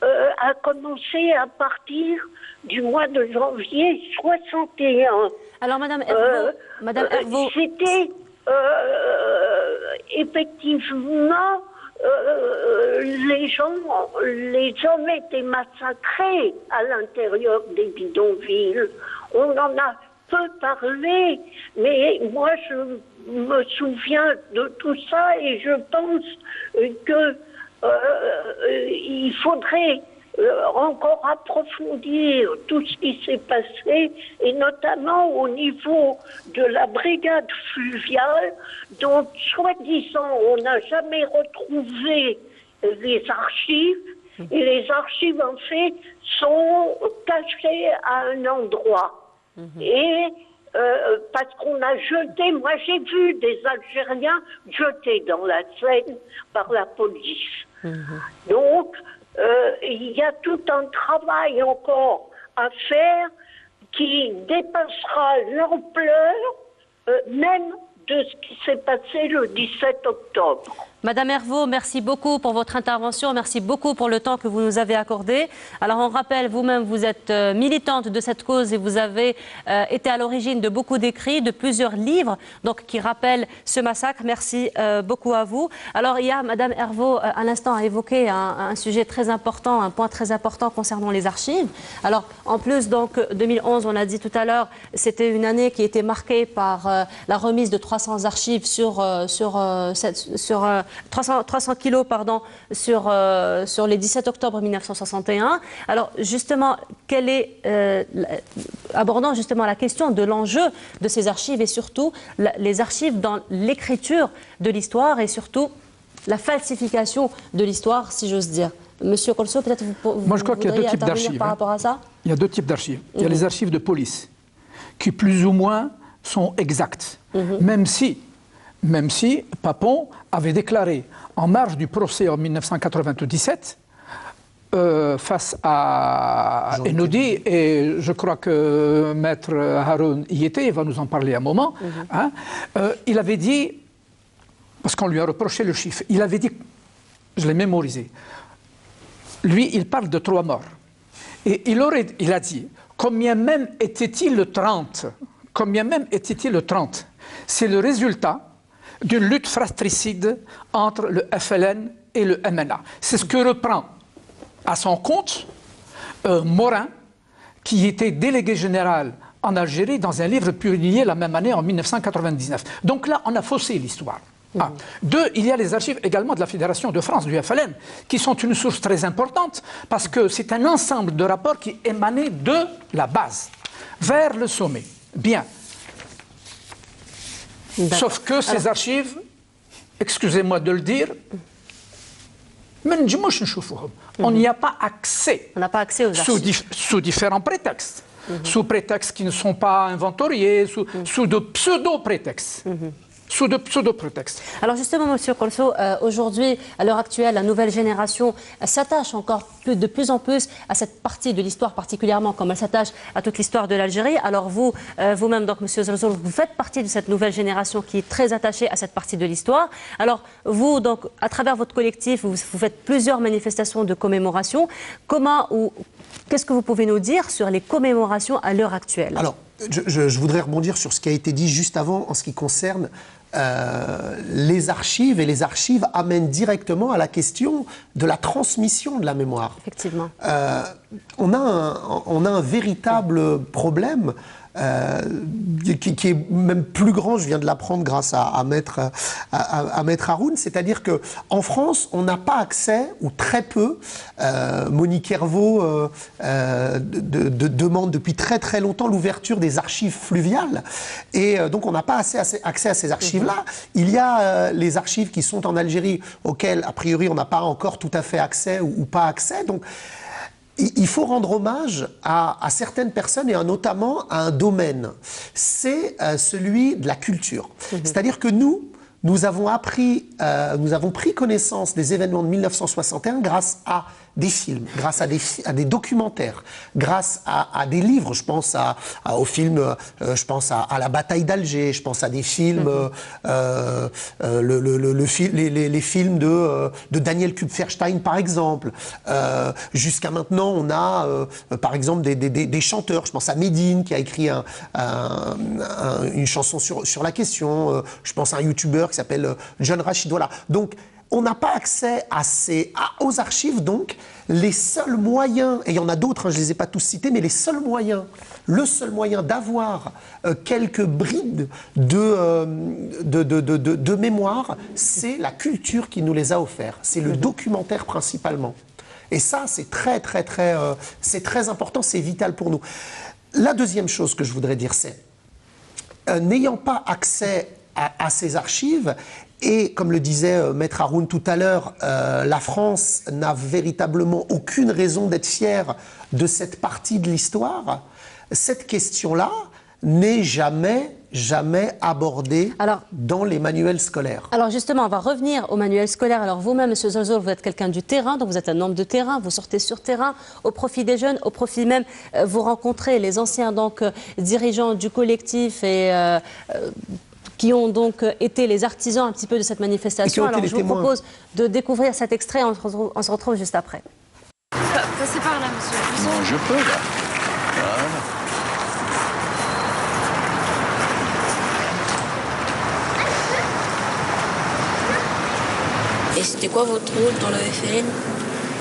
S8: a commencé à partir du mois de janvier 61.
S1: Alors, Madame Herveau,
S8: c'était effectivement les hommes étaient massacrés à l'intérieur des bidonvilles. On en a peu parlé, mais moi je me souviens de tout ça et je pense que il faudrait encore approfondir tout ce qui s'est passé, et notamment au niveau de la brigade fluviale, dont soi-disant on n'a jamais retrouvé les archives, et les archives en fait sont cachées à un endroit. Et parce qu'on a jeté, moi j'ai vu des Algériens jetés dans la Seine par la police. Donc il y a tout un travail encore à faire qui dépassera l'ampleur même de ce qui s'est passé le 17 octobre.
S1: Madame Herveau, merci beaucoup pour votre intervention, merci beaucoup pour le temps que vous nous avez accordé. Alors on rappelle, vous-même, vous êtes militante de cette cause et vous avez été à l'origine de beaucoup d'écrits, de plusieurs livres donc, qui rappellent ce massacre. Merci beaucoup à vous. Alors il y a, Madame Herveau, à l'instant, a évoqué un sujet très important, un point très important concernant les archives. Alors en plus, donc 2011, on a dit tout à l'heure, c'était une année qui était marquée par la remise de 300 archives sur 300 kilos pardon, sur les 17 octobre 1961. Alors justement, abordant justement la question de l'enjeu de ces archives et surtout les archives dans l'écriture de l'histoire et surtout la falsification de l'histoire, si j'ose dire. Monsieur Colso, peut-être
S3: Moi, je crois qu'il y a deux types d'archives
S1: par rapport à ça.
S3: Il y a deux types d'archives. Il y a les archives de police qui plus ou moins sont exactes, même si Papon avait déclaré en marge du procès en 1997 face à Enoudi, et je crois que Maître Haroun y était, il va nous en parler un moment, il avait dit, parce qu'on lui a reproché le chiffre, il avait dit, je l'ai mémorisé, lui il parle de 3 morts, et il a dit, combien même était-il le 30, c'est le résultat d'une lutte fratricide entre le FLN et le MNA. C'est ce que reprend à son compte Morin, qui était délégué général en Algérie dans un livre publié la même année en 1999. Donc là, on a faussé l'histoire. Ah. Deux, il y a les archives également de la Fédération de France, du FLN, qui sont une source très importante, parce que c'est un ensemble de rapports qui émanaient de la base vers le sommet. Bien. Sauf que ces archives, excusez-moi de le dire, on n'y a pas accès.
S1: On n'a pas accès aux archives.
S3: Sous différents prétextes. Sous prétextes qui ne sont pas inventoriés, sous de pseudo-prétextes. Sous de pseudo-prétextes.
S1: Alors justement, Monsieur Kolso, aujourd'hui, à l'heure actuelle, la nouvelle génération s'attache encore de plus en plus à cette partie de l'histoire, particulièrement comme elle s'attache à toute l'histoire de l'Algérie. Alors vous, vous-même, donc Monsieur Zalzoul, vous faites partie de cette nouvelle génération qui est très attachée à cette partie de l'histoire. Alors vous, donc, à travers votre collectif, vous faites plusieurs manifestations de commémoration. Comment ou qu'est-ce que vous pouvez nous dire sur les commémorations à l'heure actuelle?
S5: Alors, je voudrais rebondir sur ce qui a été dit juste avant en ce qui concerne les archives, et les archives amènent directement à la question de la transmission de la mémoire.
S1: Effectivement.
S5: On a un véritable problème qui est même plus grand, je viens de l'apprendre grâce à Maître Haroun, c'est-à-dire qu'en France, on n'a pas accès, ou très peu, Monique Hervaux demande depuis très très longtemps l'ouverture des archives fluviales, et donc on n'a pas accès à ces archives-là. Il y a les archives qui sont en Algérie, auxquelles a priori on n'a pas encore tout à fait accès ou pas accès, donc il faut rendre hommage à certaines personnes et notamment à un domaine, c'est celui de la culture. C'est-à-dire que nous avons pris connaissance des événements de 1961 grâce à des films, grâce à des documentaires, grâce à des livres. Je pense aux films, je pense à la bataille d'Alger, je pense à des films, les films de Daniel Kupferstein par exemple. Jusqu'à maintenant, on a par exemple des chanteurs. Je pense à Médine qui a écrit une chanson sur la question. Je pense à un youtubeur qui s'appelle John Rachid. Voilà. Donc, on n'a pas accès aux archives, donc les seuls moyens, et il y en a d'autres, je ne les ai pas tous cités, mais le seul moyen d'avoir quelques brides de mémoire, c'est la culture qui nous les a offerts, c'est le documentaire principalement. Et ça, c'est c'est très important, c'est vital pour nous. La deuxième chose que je voudrais dire, c'est, n'ayant pas accès à ces archives, et comme le disait Maître Haroun tout à l'heure, la France n'a véritablement aucune raison d'être fière de cette partie de l'histoire. Cette question-là n'est jamais abordée dans les manuels scolaires.
S1: Alors justement, on va revenir aux manuels scolaires. Alors vous-même, M. Zalzoul, vous êtes quelqu'un du terrain, donc vous êtes un homme de terrain, vous sortez sur terrain, au profit des jeunes, au profit même, vous rencontrez les anciens dirigeants du collectif et qui ont donc été les artisans un petit peu de cette manifestation. Alors je vous propose de découvrir cet extrait, on se retrouve juste après.
S9: Passez par là, monsieur.
S2: Non, je peux là. Voilà.
S9: Et c'était quoi votre rôle dans le FLN?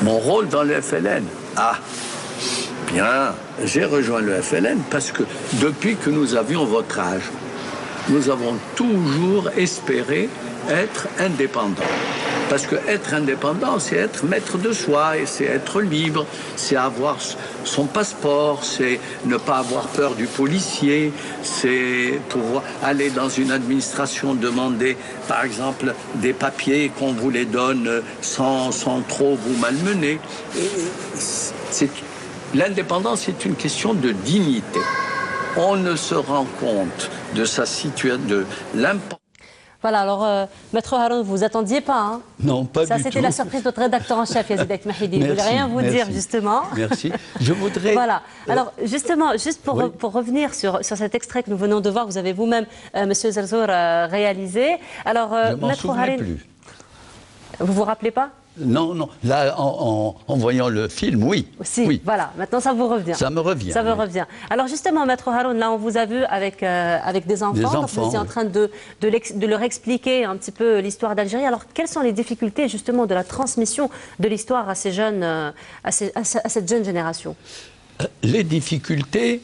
S2: Mon rôle dans le FLN? Ah, bien, j'ai rejoint le FLN parce que depuis que nous avions votre âge, nous avons toujours espéré être indépendants. Parce que être indépendant, c'est être maître de soi, et c'est être libre, c'est avoir son passeport, c'est ne pas avoir peur du policier, c'est pouvoir aller dans une administration demander, par exemple, des papiers qu'on vous les donne sans trop vous malmener. L'indépendance est une question de dignité. On ne se rend compte de sa situation, de l'importance.
S1: Voilà, alors, Maître Haroun, vous attendiez pas, hein?
S2: Non, pas du tout.
S1: Ça, c'était la surprise de notre rédacteur en chef, Yazid Ait Mahidi. Il ne voulait rien vous dire, justement.
S2: Merci. Je voudrais...
S1: Voilà. Alors, justement, juste pour revenir sur cet extrait que nous venons de voir, vous avez vous-même, Monsieur Zalzoul, réalisé. Alors,
S2: je m'en souviens plus.
S1: Vous vous rappelez pas?
S2: Non, non. Là, en voyant le film, oui.
S1: Si, oui. Voilà. Maintenant, ça vous revient.
S2: Ça me revient.
S1: Ça me revient. Alors, justement, Maître Haroun, là, on vous a vu avec des enfants. Vous étiez en train de leur expliquer un petit peu l'histoire d'Algérie. Alors, quelles sont les difficultés, justement, de la transmission de l'histoire à ces jeunes, à cette jeune génération?
S2: Les difficultés,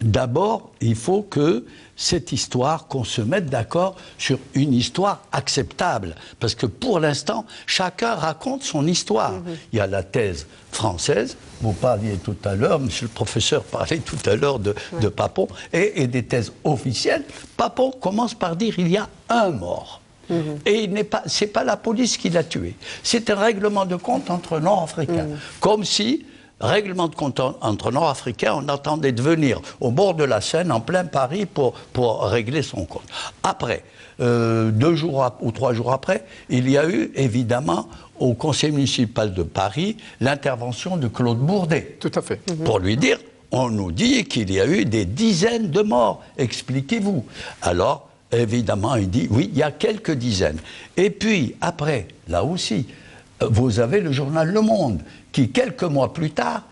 S2: d'abord, il faut que cette histoire, qu'on se mette d'accord sur une histoire acceptable. Parce que pour l'instant, chacun raconte son histoire. Il y a la thèse française, vous parliez tout à l'heure, monsieur le professeur parlait tout à l'heure de Papon, et des thèses officielles. Papon commence par dire il y a un mort. Et c'est pas la police qui l'a tué. C'est un règlement de compte entre Nord-Africains. Comme si, règlement de compte entre Nord-Africains, on attendait de venir au bord de la Seine, en plein Paris, pour régler son compte. Après, 2 jours ou 3 jours après, il y a eu, évidemment, au conseil municipal de Paris, l'intervention de Claude Bourdet.
S3: Tout à fait.
S2: Pour lui dire, on nous dit qu'il y a eu des dizaines de morts. Expliquez-vous. Alors, évidemment, il dit, oui, il y a quelques dizaines. Et puis, après, là aussi, vous avez le journal Le Monde, qui, quelques mois plus tard,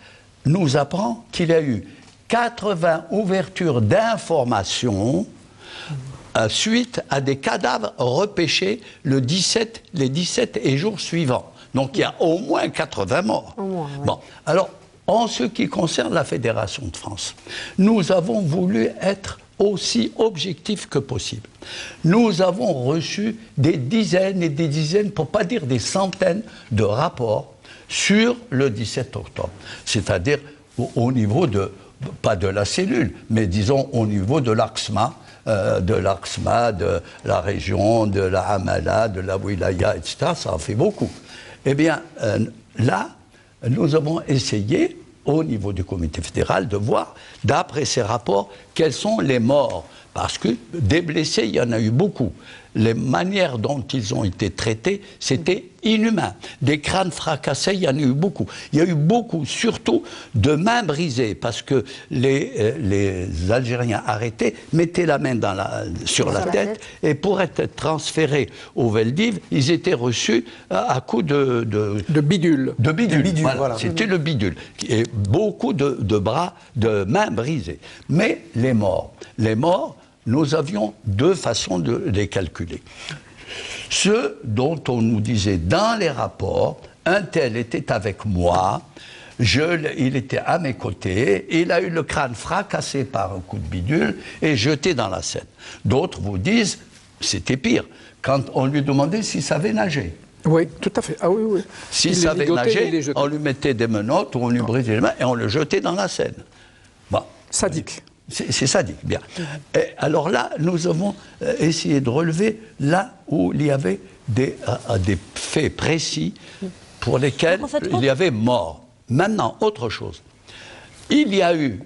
S2: nous apprend qu'il y a eu 80 ouvertures d'informations suite à des cadavres repêchés les 17 et jours suivants. Donc, il y a au moins 80 morts. Bon, alors, en ce qui concerne la Fédération de France, nous avons voulu être aussi objectif que possible. Nous avons reçu des dizaines et des dizaines, pour ne pas dire des centaines, de rapports sur le 17 octobre. C'est-à-dire au niveau de, pas de la cellule, mais disons au niveau de l'AXMA, de la région, de la Hamala, de la Wilaya, etc. Ça en fait beaucoup. Eh bien, là, nous avons essayé, au niveau du comité fédéral, de voir, d'après ces rapports, quels sont les morts. Parce que des blessés, il y en a eu beaucoup. Les manières dont ils ont été traités, c'était inhumain. Des crânes fracassés, il y en a eu beaucoup. Il y a eu beaucoup, surtout, de mains brisées, parce que les Algériens arrêtés mettaient la main sur la tête, et pour être transférés au Veldiv, ils étaient reçus à coups de
S3: bidule.
S2: De bidule,
S5: voilà.
S2: C'était le bidule. Et beaucoup de bras, de mains brisées. Mais les morts, nous avions 2 façons de les calculer. Ceux dont on nous disait dans les rapports, un tel était avec moi, il était à mes côtés, il a eu le crâne fracassé par un coup de bidule et jeté dans la Seine. D'autres vous disent, c'était pire, quand on lui demandait s'il savait nager.
S3: Oui, tout à fait. Ah oui, oui.
S2: S'il savait nager, on lui mettait des menottes ou on lui brisait les mains et on le jetait dans la Seine. Bon.
S3: Sadique.
S2: C'est sadique, bien. Et alors là, nous avons essayé de relever là où il y avait des faits précis pour lesquels il y avait mort. Maintenant, autre chose. Il y a eu,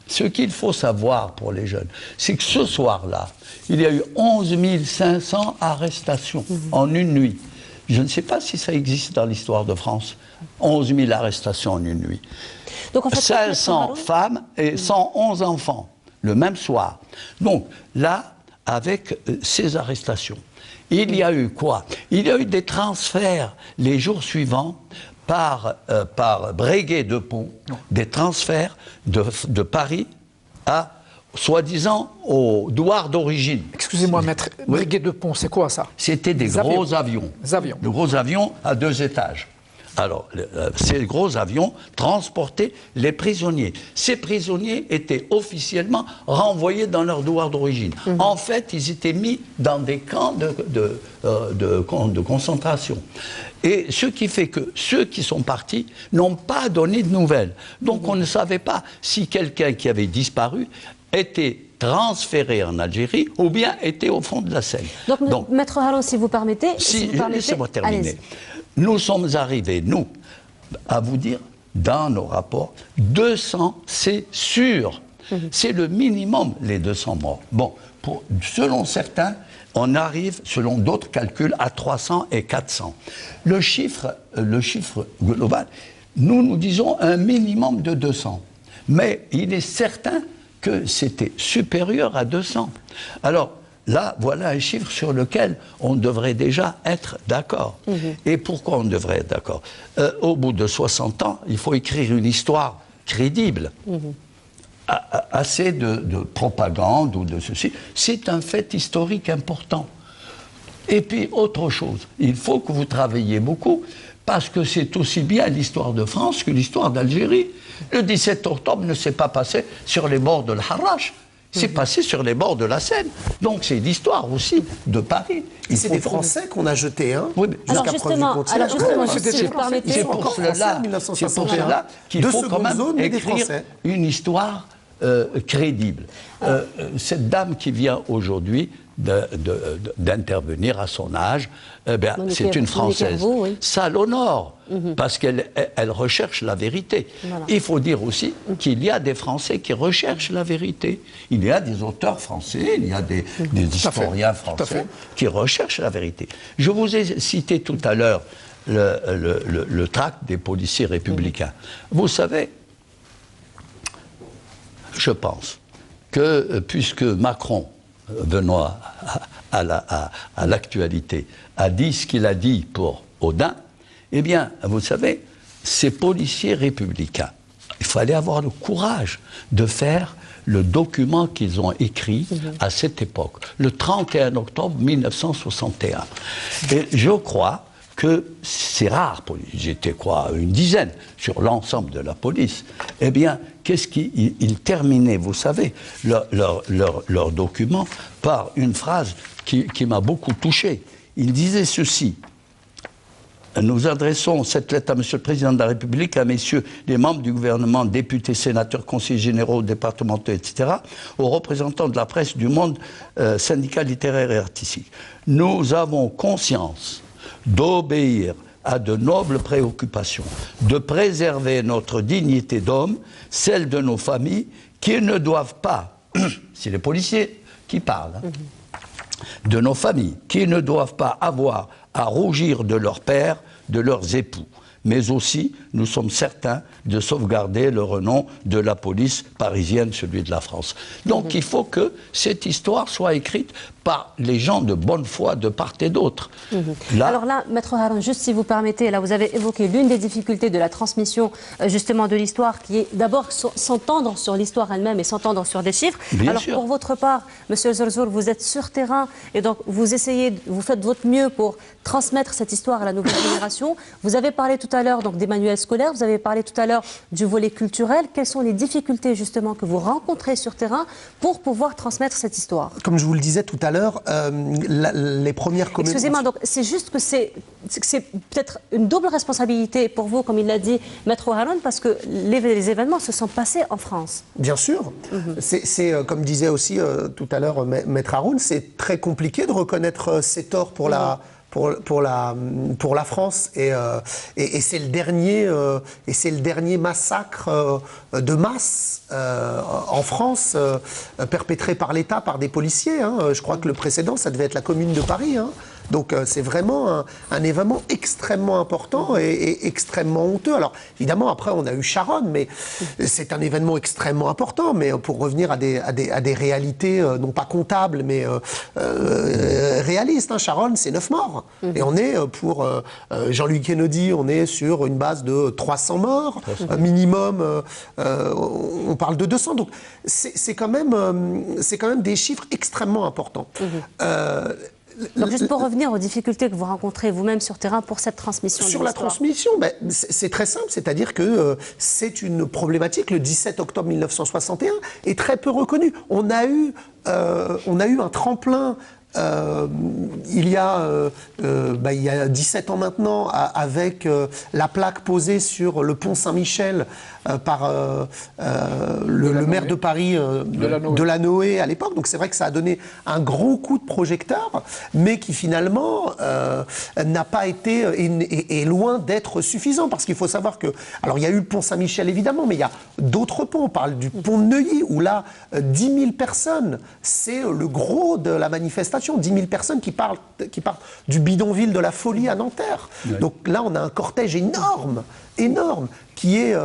S2: ce qu'il faut savoir pour les jeunes, c'est que ce soir-là, il y a eu 11 500 arrestations en une nuit. Je ne sais pas si ça existe dans l'histoire de France. 11 000 arrestations en une nuit. Donc en fait, 500 femmes et 111 enfants, le même soir. Donc là, avec ces arrestations, il y a eu quoi? Il y a eu des transferts les jours suivants par Breguet de Pont, des transferts de Paris à, soi-disant, au douar d'origine.
S3: Excusez-moi, maître, Breguet de Pont, c'est quoi ça?
S2: C'était des gros avions. De gros avions à 2 étages. Alors, ces gros avions transportaient les prisonniers. Ces prisonniers étaient officiellement renvoyés dans leur douar d'origine. En fait, ils étaient mis dans des camps de concentration. Et ce qui fait que ceux qui sont partis n'ont pas donné de nouvelles. Donc, on ne savait pas si quelqu'un qui avait disparu était transféré en Algérie ou bien était au fond de la Seine.
S1: Donc Maître Haroun, si vous permettez...
S2: Laissez-moi terminer. Nous sommes arrivés, nous, à vous dire, dans nos rapports, 200, c'est sûr. C'est le minimum, les 200 morts. Bon, selon certains, on arrive, selon d'autres calculs, à 300 et 400. Le chiffre global, nous disons un minimum de 200. Mais il est certain que c'était supérieur à 200. Alors, là, voilà un chiffre sur lequel on devrait déjà être d'accord. Et pourquoi on devrait être d'accord? Au bout de 60 ans, il faut écrire une histoire crédible. Assez de propagande ou de ceci. C'est un fait historique important. Et puis, autre chose, il faut que vous travailliez beaucoup, parce que c'est aussi bien l'histoire de France que l'histoire d'Algérie. Le 17 octobre ne s'est pas passé sur les bords de l'Harrach. C'est passé sur les bords de la Seine. Donc c'est l'histoire aussi de Paris.
S5: C'est des Français qu'on a jetés, hein,
S2: oui,
S1: alors justement, si vous permettez,
S2: c'est pour cela qu'il faut quand même écrire une histoire crédible. Cette dame qui vient aujourd'hui d'intervenir à son âge, c'est une Française. Ça l'honore, parce qu'elle recherche la vérité. Voilà. Il faut dire aussi qu'il y a des Français qui recherchent la vérité. Il y a des auteurs français, il y a des historiens français qui recherchent la vérité. Je vous ai cité tout à l'heure le tract des policiers républicains. Vous savez, je pense que puisque Macron, Benoît, à l'actualité, a dit ce qu'il a dit pour Audin, eh bien, vous savez, ces policiers républicains, il fallait avoir le courage de faire le document qu'ils ont écrit à cette époque, le 31 octobre 1961. Et je crois que c'est rare, j'étais une dizaine sur l'ensemble de la police, eh bien, qu'est-ce qu'ils terminaient, vous savez, leur document par une phrase qui m'a beaucoup touché. Ils disaient ceci: nous adressons cette lettre à Monsieur le Président de la République, à messieurs les membres du gouvernement, députés, sénateurs, conseillers généraux, départementaux, etc., aux représentants de la presse, du monde syndical, littéraire et artistique. Nous avons conscience d'obéir à de nobles préoccupations, de préserver notre dignité d'homme, celle de nos familles, qui ne doivent pas, c'est les policiers qui parlent, de nos familles, qui ne doivent pas avoir à rougir de leurs pères, de leurs époux. Mais aussi, nous sommes certains de sauvegarder le renom de la police parisienne, celui de la France. Donc il faut que cette histoire soit écrite par les gens de bonne foi de part et d'autre.
S1: Alors là, Maître Haroun, juste si vous permettez, là vous avez évoqué l'une des difficultés de la transmission justement de l'histoire, qui est d'abord s'entendre sur l'histoire elle-même et s'entendre sur des chiffres.
S2: Bien sûr.
S1: Pour votre part, Monsieur Zerzur, vous êtes sur terrain et donc vous essayez, vous faites votre mieux pour transmettre cette histoire à la nouvelle génération. Vous avez parlé tout à l'heure des manuels scolaires, vous avez parlé tout à l'heure du volet culturel. Quelles sont les difficultés justement que vous rencontrez sur terrain pour pouvoir transmettre cette histoire?
S5: Comme je vous le disais tout à l'heure, les premières communes...
S1: Excusez-moi, donc c'est juste que c'est peut-être une double responsabilité pour vous, comme il l'a dit Maître Haroun, parce que les événements se sont passés en France.
S5: Bien sûr. C'est comme disait aussi tout à l'heure Maître Haroun, c'est très compliqué de reconnaître ses torts pour la France et c'est le dernier massacre de masse en France perpétré par l'État, par des policiers. Je crois que le précédent, ça devait être la Commune de Paris. Donc c'est vraiment un événement extrêmement important et extrêmement honteux. Alors évidemment, après on a eu Sharon, mais c'est un événement extrêmement important. Mais pour revenir à des réalités, non pas comptables, mais réalistes, Sharon, c'est 9 morts. Et on est, pour Jean-Louis Kennedy, on est sur une base de 300 morts, minimum, on parle de 200. Donc c'est quand même des chiffres extrêmement importants.
S1: Donc juste pour revenir aux difficultés que vous rencontrez vous-même sur terrain pour cette transmission.
S5: Sur la transmission, c'est très simple, c'est-à-dire que c'est une problématique, le 17 octobre 1961, est très peu reconnue. On a eu un tremplin il y a 17 ans maintenant, avec la plaque posée sur le pont Saint-Michel par le maire de Paris, Delanoë à l'époque. Donc c'est vrai que ça a donné un gros coup de projecteur, mais qui finalement n'a pas été, est loin d'être suffisant. Parce qu'il faut savoir que, alors il y a eu le pont Saint-Michel évidemment, mais il y a d'autres ponts. On parle du pont de Neuilly, où là, 10 000 personnes, c'est le gros de la manifestation. 10 000 personnes qui partent du bidonville de la Folie à Nanterre. Oui. Donc là, on a un cortège énorme qui est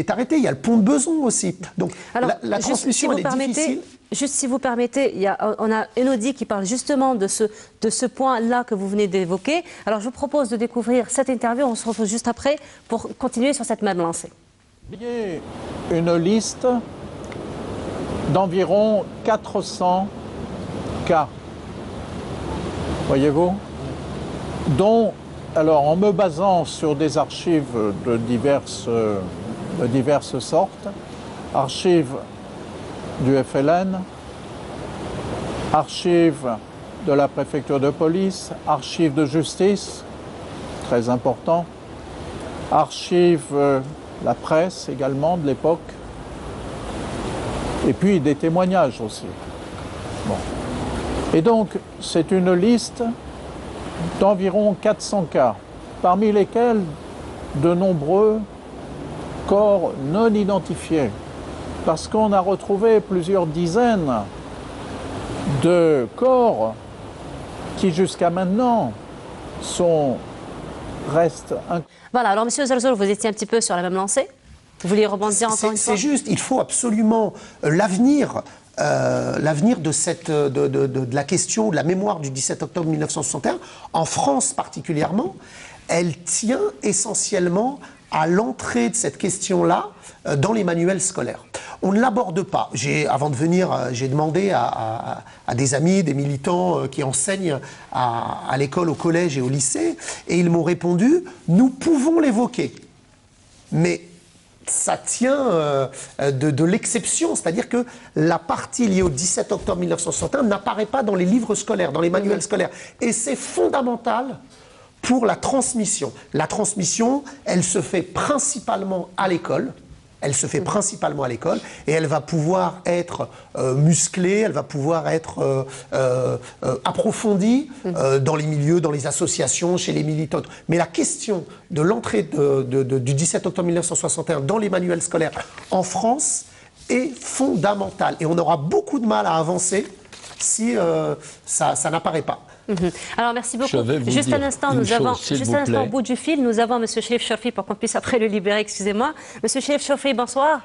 S5: arrêté. Il y a le pont de Beson aussi. Donc
S1: alors,
S5: la transmission, elle est difficile.
S1: Juste si vous permettez, on a Elodie qui parle justement de ce point-là que vous venez d'évoquer. Alors je vous propose de découvrir cette interview. On se retrouve juste après pour continuer sur cette même lancée.
S7: Il y a une liste d'environ 400 cas, voyez-vous, dont, alors en me basant sur des archives de diverses sortes, archives du FLN, archives de la préfecture de police, archives de justice, très important, archives la presse également de l'époque, et puis des témoignages aussi. Bon. Et donc, c'est une liste d'environ 400 cas, parmi lesquels de nombreux corps non identifiés, parce qu'on a retrouvé plusieurs dizaines de corps qui, jusqu'à maintenant, restent...
S1: Voilà, alors Monsieur Zerzoul, vous étiez un petit peu sur la même lancée. Vous vouliez rebondir encore une fois?
S5: C'est juste, il faut absolument l'avenir de la question, de la mémoire du 17 octobre 1961, en France particulièrement, elle tient essentiellement à l'entrée de cette question-là dans les manuels scolaires. On ne l'aborde pas. Avant de venir, j'ai demandé à des amis, des militants qui enseignent à l'école, au collège et au lycée, et ils m'ont répondu, nous pouvons l'évoquer, mais ça tient de l'exception, c'est-à-dire que la partie liée au 17 octobre 1961 n'apparaît pas dans les livres scolaires, dans les manuels scolaires. Et c'est fondamental pour la transmission. La transmission, elle se fait principalement à l'école. Elle se fait principalement à l'école et elle va pouvoir être musclée, elle va pouvoir être approfondie dans les milieux, dans les associations, chez les militants. Mais la question de l'entrée du 17 octobre 1961 dans les manuels scolaires en France est fondamentale. Et on aura beaucoup de mal à avancer si ça n'apparaît pas.
S1: Alors merci beaucoup. Juste un instant, au bout du fil, nous avons M. Cherif Chorfi pour qu'on puisse après le libérer, excusez-moi. M. Cherif Chorfi, bonsoir.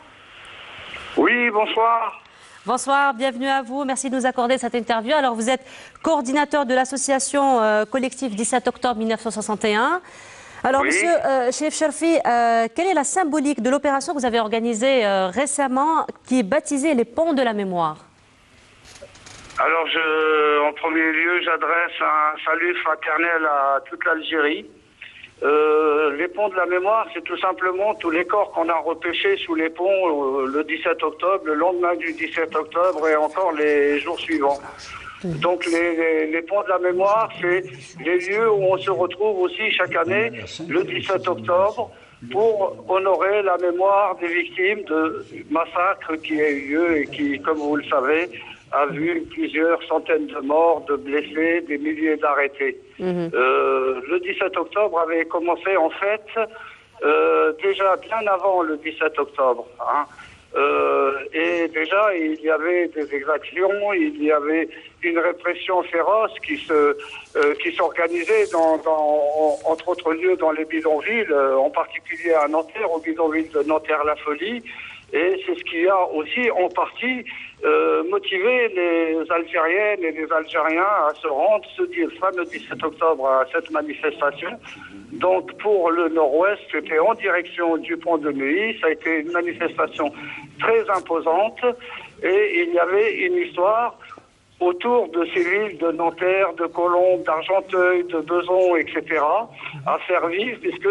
S10: Oui, bonsoir.
S1: Bonsoir, bienvenue à vous. Merci de nous accorder cette interview. Alors vous êtes coordinateur de l'association collective 17 octobre 1961. Alors, oui. Monsieur Cherif Chorfi, quelle est la symbolique de l'opération que vous avez organisée récemment qui est baptisée les ponts de la mémoire?
S10: Alors, en premier lieu, j'adresse un salut fraternel à toute l'Algérie. Les ponts de la mémoire, c'est tout simplement tous les corps qu'on a repêchés sous les ponts le 17 octobre, le lendemain du 17 octobre et encore les jours suivants. Donc, les ponts de la mémoire, c'est les lieux où on se retrouve aussi chaque année, le 17 octobre, pour honorer la mémoire des victimes du massacre qui a eu lieu et qui, comme vous le savez, a vu plusieurs centaines de morts, de blessés, des milliers d'arrêtés. Le 17 octobre avait commencé en fait déjà bien avant le 17 octobre. Et déjà, il y avait des exactions, il y avait une répression féroce qui s'organisait entre autres lieux dans les bidonvilles, en particulier à Nanterre, au bidonville de Nanterre-la-Folie. Et c'est ce qui a aussi en partie motivé les Algériennes et les Algériens à se rendre ce fameux 17 octobre à cette manifestation. Donc pour le Nord-Ouest, c'était en direction du pont de Neuilly. Ça a été une manifestation très imposante et il y avait une histoire autour de ces villes de Nanterre, de Colombes, d'Argenteuil, de Besançon, etc. à faire vivre, puisque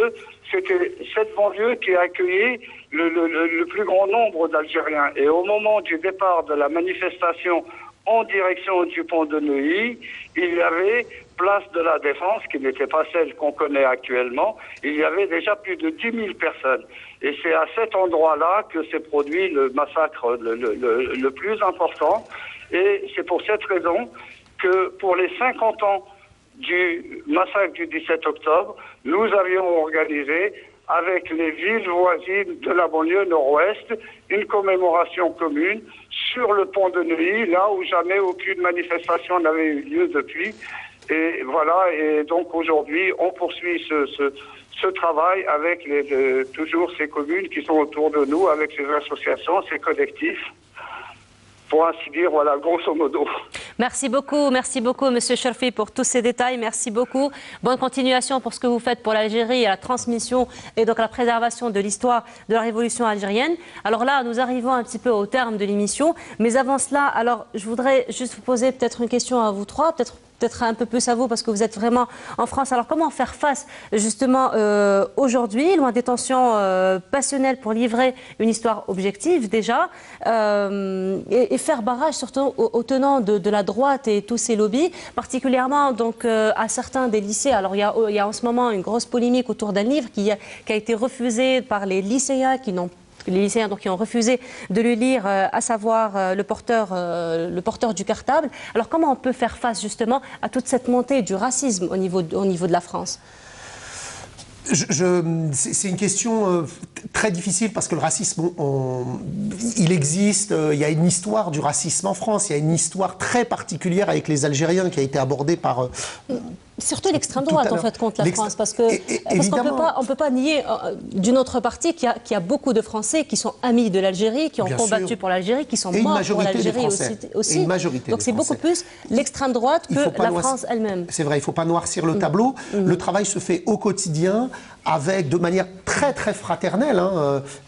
S10: c'était cette banlieue qui a accueilli le plus grand nombre d'Algériens. Et au moment du départ de la manifestation en direction du pont de Neuilly, il y avait place de la Défense, qui n'était pas celle qu'on connaît actuellement, il y avait déjà plus de 10 000 personnes. Et c'est à cet endroit-là que s'est produit le massacre le plus important. Et c'est pour cette raison que pour les 50 ans du massacre du 17 octobre, nous avions organisé avec les villes voisines de la banlieue nord-ouest une commémoration commune sur le pont de Neuilly, là où jamais aucune manifestation n'avait eu lieu depuis. Et voilà, et donc aujourd'hui, on poursuit ce travail avec toujours ces communes qui sont autour de nous, avec ces associations, ces collectifs. Pour ainsi dire, voilà, grosso modo.
S1: Merci beaucoup, Monsieur Chorfi, pour tous ces détails. Merci beaucoup. Bonne continuation pour ce que vous faites pour l'Algérie et la transmission et donc la préservation de l'histoire de la révolution algérienne. Alors là, nous arrivons un petit peu au terme de l'émission. Mais avant cela, alors je voudrais juste vous poser peut-être une question à vous trois, peut-être peut-être un peu plus à vous parce que vous êtes vraiment en France. Alors comment faire face justement aujourd'hui, loin des tensions passionnelles pour livrer une histoire objective déjà et faire barrage surtout aux tenants de la droite et tous ces lobbies, particulièrement donc à certains des lycées. Alors il y a en ce moment une grosse polémique autour d'un livre qui a été refusé par les lycéens qui ont refusé de le lire, à savoir le porteur du cartable. Alors comment on peut faire face justement à toute cette montée du racisme au niveau de la France ?
S5: C'est une question très difficile parce que le racisme, il existe, il y a une histoire du racisme en France, il y a une histoire très particulière avec les Algériens qui a été abordée par...
S1: Surtout l'extrême droite, en fait, contre la France, parce qu'on ne peut pas nier d'une autre partie qu'il y a beaucoup de Français qui sont amis de l'Algérie, qui ont combattu pour l'Algérie, qui sont morts pour l'Algérie aussi. Donc c'est beaucoup plus l'extrême droite que la France elle-même.
S5: C'est vrai, il ne faut pas noircir le tableau. Le travail se fait au quotidien, de manière très très fraternelle,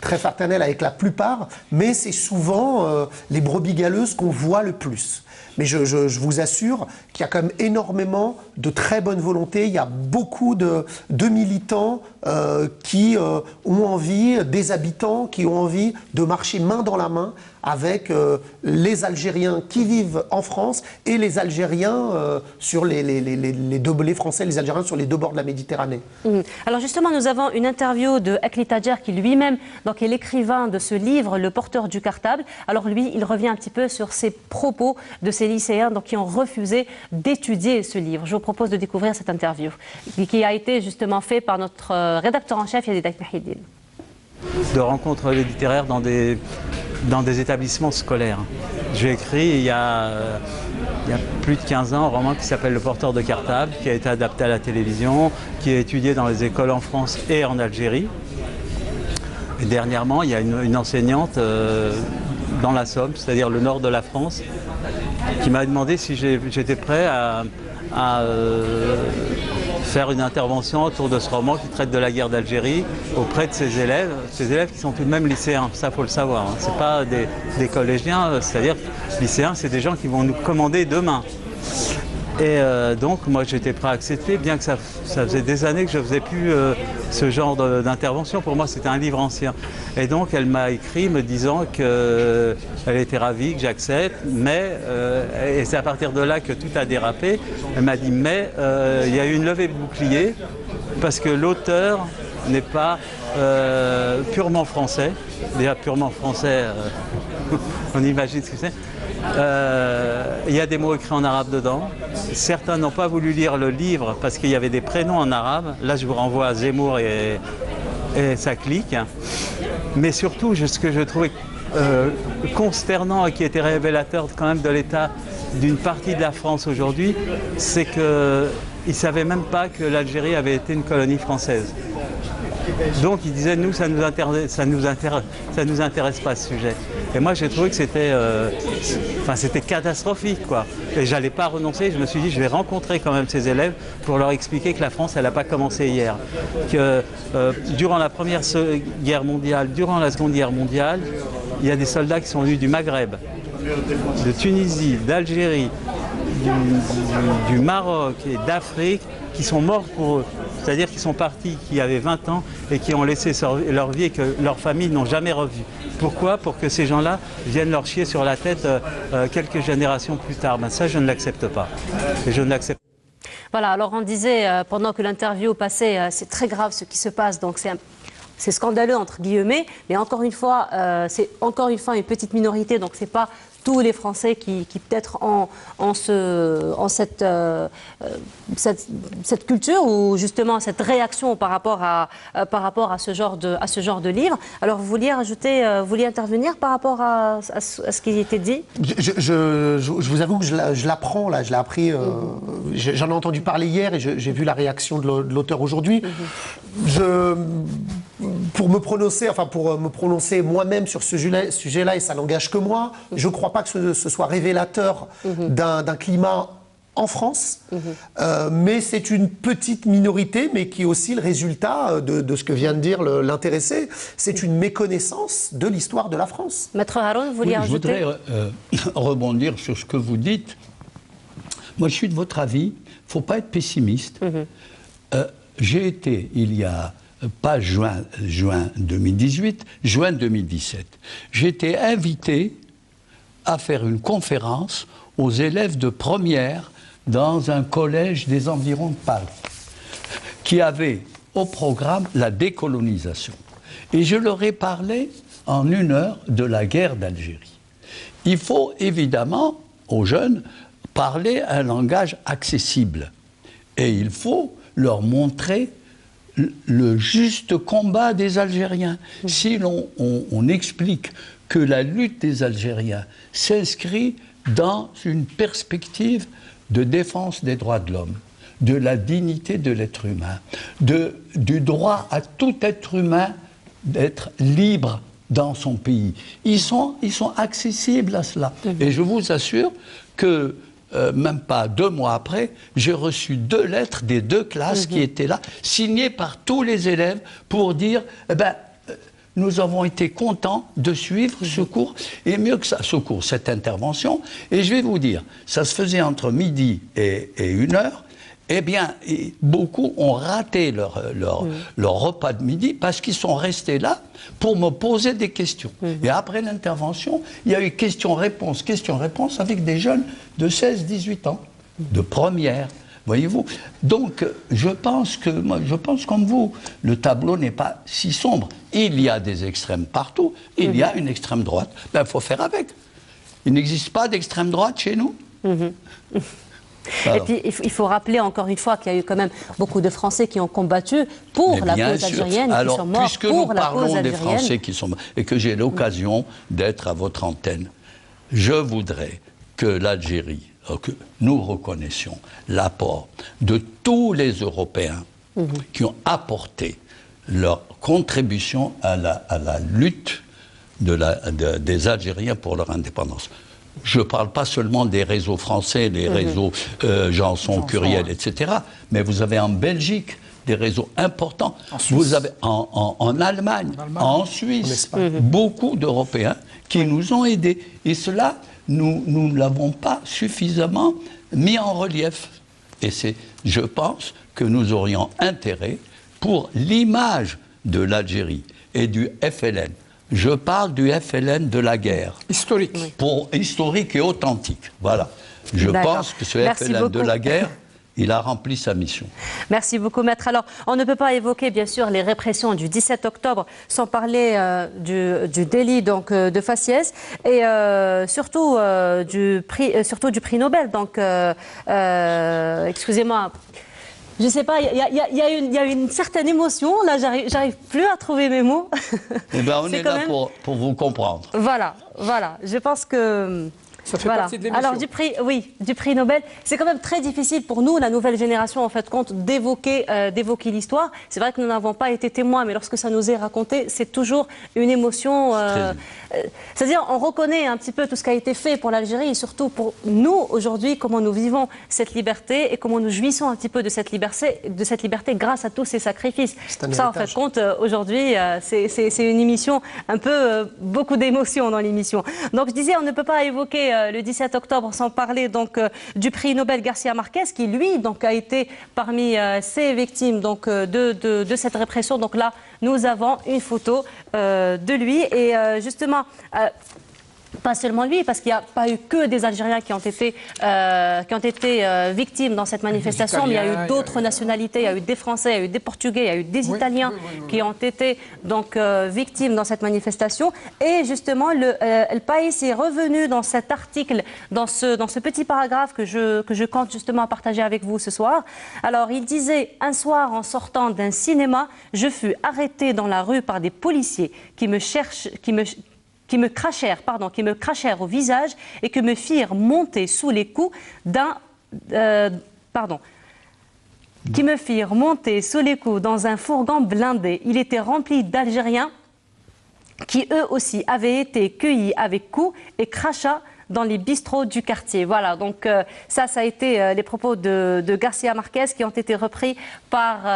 S5: très fraternelle avec la plupart, mais c'est souvent les brebis galeuses qu'on voit le plus. Mais je vous assure qu'il y a quand même énormément de très bonne volonté. Il y a beaucoup de militants qui ont envie, des habitants qui ont envie de marcher main dans la main avec les Algériens qui vivent en France et les Algériens sur les Français, les Algériens sur les deux bords de la Méditerranée.
S1: Alors justement, nous avons une interview de Akli Tadjer qui lui-même est l'écrivain de ce livre, Le porteur du cartable. Alors lui, il revient un petit peu sur ses propos de ces lycéens qui ont refusé d'étudier ce livre. Je vous propose de découvrir cette interview qui a été justement faite par notre rédacteur en chef, Yadidak Mahidine.
S11: De rencontres littéraires dans des établissements scolaires. J'ai écrit il y a plus de 15 ans un roman qui s'appelle Le porteur de cartable, qui a été adapté à la télévision, qui est étudié dans les écoles en France et en Algérie. Et dernièrement, il y a une enseignante dans la Somme, c'est-à-dire le nord de la France, qui m'a demandé si j'étais prêt à faire une intervention autour de ce roman qui traite de la guerre d'Algérie auprès de ses élèves qui sont tout de même lycéens, ça faut le savoir, hein. C'est pas des collégiens, c'est-à-dire lycéens, c'est des gens qui vont nous commander demain. Et donc moi j'étais prêt à accepter, bien que ça faisait des années que je ne faisais plus ce genre d'intervention. Pour moi c'était un livre ancien. Et donc elle m'a écrit me disant qu'elle était ravie que j'accepte, mais, et c'est à partir de là que tout a dérapé, elle m'a dit mais il y a eu une levée de bouclier parce que l'auteur n'est pas purement français. Déjà purement français, on imagine ce que c'est. Il y a des mots écrits en arabe dedans. Certains n'ont pas voulu lire le livre parce qu'il y avait des prénoms en arabe. Là, je vous renvoie à Zemmour et sa clique. Mais surtout, ce que je trouvais consternant et qui était révélateur quand même de l'état d'une partie de la France aujourd'hui, c'est qu'ils ne savaient même pas que l'Algérie avait été une colonie française. Donc ils disaient, nous, ça nous intéresse pas ce sujet. Et moi j'ai trouvé que c'était catastrophique, quoi. Et j'allais pas renoncer, je me suis dit, je vais rencontrer quand même ces élèves pour leur expliquer que la France, elle n'a pas commencé hier. Que durant la Première Guerre mondiale, durant la Seconde Guerre mondiale, il y a des soldats qui sont venus du Maghreb, de Tunisie, d'Algérie, du Maroc et d'Afrique, qui sont morts pour eux. C'est-à-dire qu'ils sont partis, qui avaient 20 ans et qui ont laissé leur vie et que leurs familles n'ont jamais revu. Pourquoi? Pour que ces gens-là viennent leur chier sur la tête quelques générations plus tard. Ben ça, je ne l'accepte pas. Et je ne l'accepte pas.
S1: Voilà, alors on disait, pendant que l'interview passait, c'est très grave ce qui se passe, donc c'est scandaleux entre guillemets, mais encore une fois, c'est encore une fois une petite minorité, donc c'est pas tous les Français qui peut-être ont cette culture ou justement cette réaction par rapport à ce genre de livre. Alors vous vouliez intervenir par rapport à ce qui était dit?
S5: Je vous avoue que je l'apprends là, je l'ai appris, j'en ai entendu parler hier et j'ai vu la réaction de l'auteur aujourd'hui. Pour me prononcer moi-même sur ce sujet-là, et ça n'engage que moi, je ne crois pas que ce soit révélateur d'un climat en France, mais c'est une petite minorité, mais qui est aussi le résultat de ce que vient de dire l'intéressé. C'est une méconnaissance de l'histoire de la France.
S1: Maître Haroun, vous vouliez ajouter?
S2: Je voudrais rebondir sur ce que vous dites, Moi, je suis de votre avis. Il ne faut pas être pessimiste. J'ai été, il y a pas juin 2018, juin 2017, j'ai été invité à faire une conférence aux élèves de première dans un collège des environs de Paris, qui avait au programme la décolonisation. Et je leur ai parlé en 1 heure de la guerre d'Algérie. Il faut évidemment, aux jeunes, parler un langage accessible. Et il faut leur montrer le juste combat des Algériens. Si on explique que la lutte des Algériens s'inscrit dans une perspective de défense des droits de l'homme, de la dignité de l'être humain, du droit à tout être humain d'être libre dans son pays. Ils sont accessibles à cela. Et je vous assure que même pas 2 mois après, j'ai reçu 2 lettres des 2 classes qui étaient là, signées par tous les élèves pour dire nous avons été contents de suivre ce cours, et mieux que ça, ce cours, cette intervention. Et je vais vous dire, ça se faisait entre midi et 1 heure. Eh bien, beaucoup ont raté leur repas de midi parce qu'ils sont restés là pour me poser des questions. Et après l'intervention, il y a eu questions-réponses avec des jeunes de 16-18 ans, de première, voyez-vous. Donc, je pense comme vous, le tableau n'est pas si sombre. Il y a des extrêmes partout, il y a une extrême droite. Ben, il faut faire avec. Il n'existe pas d'extrême droite chez nous.
S1: Et puis, il faut rappeler encore une fois qu'il y a eu quand même beaucoup de Français qui ont combattu pour la cause algérienne et qui sont morts pour la cause algérienne. Puisque nous parlons des Français qui sont morts et que j'ai l'occasion d'être à votre antenne, je voudrais que l'Algérie, que nous reconnaissions l'apport de tous les Européens qui ont apporté leur contribution à la lutte des Algériens pour leur indépendance. Je ne parle pas seulement des réseaux français, les réseaux Janson, Curiel, etc. Mais vous avez en Belgique des réseaux importants. Vous avez en Allemagne, en Suisse, beaucoup d'Européens qui nous ont aidés. Et cela, nous ne l'avons pas suffisamment mis en relief. Et je pense que nous aurions intérêt, pour l'image de l'Algérie et du FLN, je parle du FLN de la guerre.
S3: Historique.
S2: Historique et authentique. Voilà. Je pense que ce FLN de la guerre, il a rempli sa mission.
S1: Merci beaucoup, Maître. Alors, on ne peut pas évoquer, bien sûr, les répressions du 17 octobre sans parler du délit donc, de faciès et surtout du prix Nobel. Donc, excusez-moi. Je ne sais pas, il y a une certaine émotion. Là, j'arrive plus à trouver mes mots.
S2: Eh bien, on est là pour vous comprendre.
S1: Voilà. Je pense que...
S3: Ça fait partie de l'émission.
S1: Alors du prix Nobel, c'est quand même très difficile pour nous, la nouvelle génération, en fait, d'évoquer l'histoire. C'est vrai que nous n'avons pas été témoins, mais lorsque ça nous est raconté, c'est toujours une émotion. C'est-à-dire, on reconnaît un petit peu tout ce qui a été fait pour l'Algérie et surtout pour nous aujourd'hui, comment nous vivons cette liberté et comment nous jouissons un petit peu de cette liberté grâce à tous ces sacrifices. Ça, en fait, compte aujourd'hui, c'est une émission un peu beaucoup d'émotions dans l'émission. Donc, je disais, on ne peut pas évoquer le 17 octobre sans parler donc du prix Nobel Garcia Marquez qui lui donc a été parmi ces victimes donc de cette répression. Donc là nous avons une photo de lui et justement pas seulement lui, parce qu'il n'y a pas eu que des Algériens qui ont été victimes dans cette manifestation, mais il y a eu d'autres nationalités, il y a eu des Français, il y a eu des Portugais, il y a eu des Italiens qui ont été donc victimes dans cette manifestation. Et justement, El País est revenu dans cet article, dans ce petit paragraphe que je compte justement partager avec vous ce soir. Alors, il disait « Un soir, en sortant d'un cinéma, je fus arrêté dans la rue par des policiers qui me crachèrent au visage et que me firent monter sous les coups dans un fourgon blindé. Il était rempli d'Algériens qui eux aussi avaient été cueillis avec coups et crachats dans les bistrots du quartier. Voilà, donc ça a été les propos de Garcia Marquez qui ont été repris par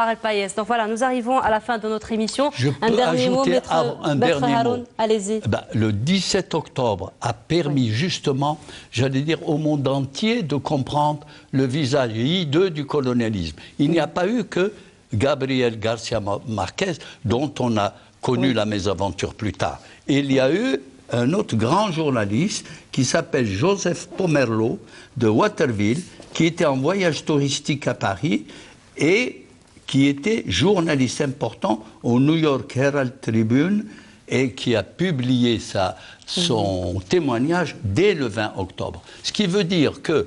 S1: El País. Donc voilà, nous arrivons à la fin de notre émission.
S2: Un dernier mot, Maître
S1: Haroun, allez-y.
S2: Le 17 octobre a permis justement, j'allais dire, au monde entier de comprendre le visage hideux du colonialisme. Il n'y a pas eu que Gabriel Garcia Marquez, dont on a connu la mésaventure plus tard. Il y a eu un autre grand journaliste qui s'appelle Joseph Pomerleau de Waterville, qui était en voyage touristique à Paris et qui était journaliste important au New York Herald Tribune et qui a publié son témoignage dès le 20 octobre. Ce qui veut dire que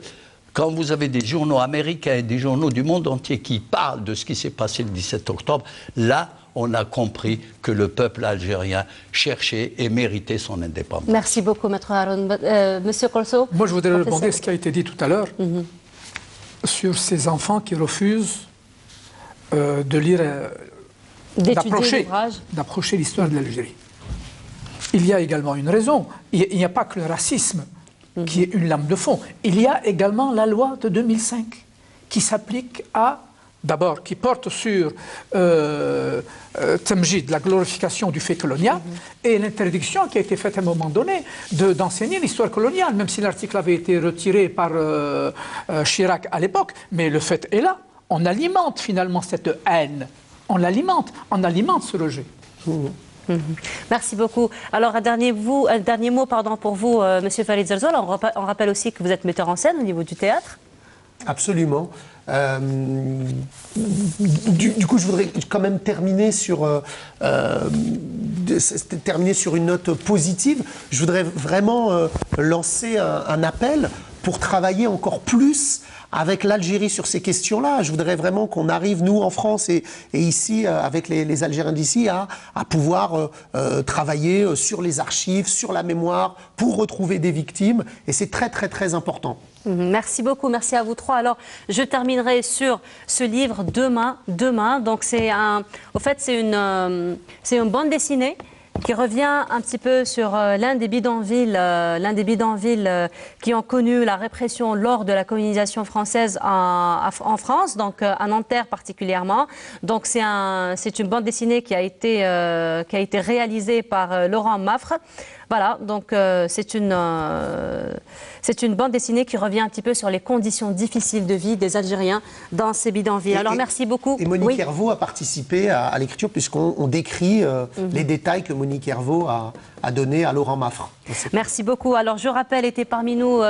S2: quand vous avez des journaux américains et des journaux du monde entier qui parlent de ce qui s'est passé le 17 octobre, là, on a compris que le peuple algérien cherchait et méritait son indépendance.
S1: Merci beaucoup, Maître Haroun. Monsieur Corso.
S3: Moi, je voudrais rebondir à ce qui a été dit tout à l'heure sur ces enfants qui refusent de lire, d'approcher l'histoire de l'Algérie. Il y a également une raison. Il n'y a pas que le racisme qui est une lame de fond. Il y a également la loi de 2005 qui s'applique à, d'abord, qui porte sur Tamjid, la glorification du fait colonial, et l'interdiction qui a été faite à un moment donné d'enseigner l'histoire coloniale, même si l'article avait été retiré par Chirac à l'époque. Mais le fait est là. On alimente finalement cette haine. On l'alimente. On alimente ce rejet.
S1: Merci beaucoup. Alors, un dernier mot pour vous, Monsieur Farid Zerzor. On rappelle aussi que vous êtes metteur en scène au niveau du théâtre.
S5: Absolument. Du coup, je voudrais quand même terminer sur une note positive. Je voudrais vraiment lancer un appel pour travailler encore plus avec l'Algérie sur ces questions-là. Je voudrais vraiment qu'on arrive, nous, en France et ici, avec les Algériens d'ici, à pouvoir travailler sur les archives, sur la mémoire, pour retrouver des victimes. Et c'est très, très, très important.
S1: Merci beaucoup, merci à vous trois. Alors, je terminerai sur ce livre Demain. Donc, au fait, c'est une bande dessinée qui revient un petit peu sur l'un des bidonvilles qui ont connu la répression lors de la colonisation française en France, donc à Nanterre particulièrement. Donc c'est une bande dessinée qui a été réalisée par Laurent Maffre. Voilà, donc c'est une bande dessinée qui revient un petit peu sur les conditions difficiles de vie des Algériens dans ces bidonvilles. Alors merci beaucoup.
S5: Et Monique Hervaux a participé à l'écriture puisqu'on décrit les détails que Monique Hervaux a donné à Laurent Maffre.
S1: Merci beaucoup. Alors je rappelle, était parmi nous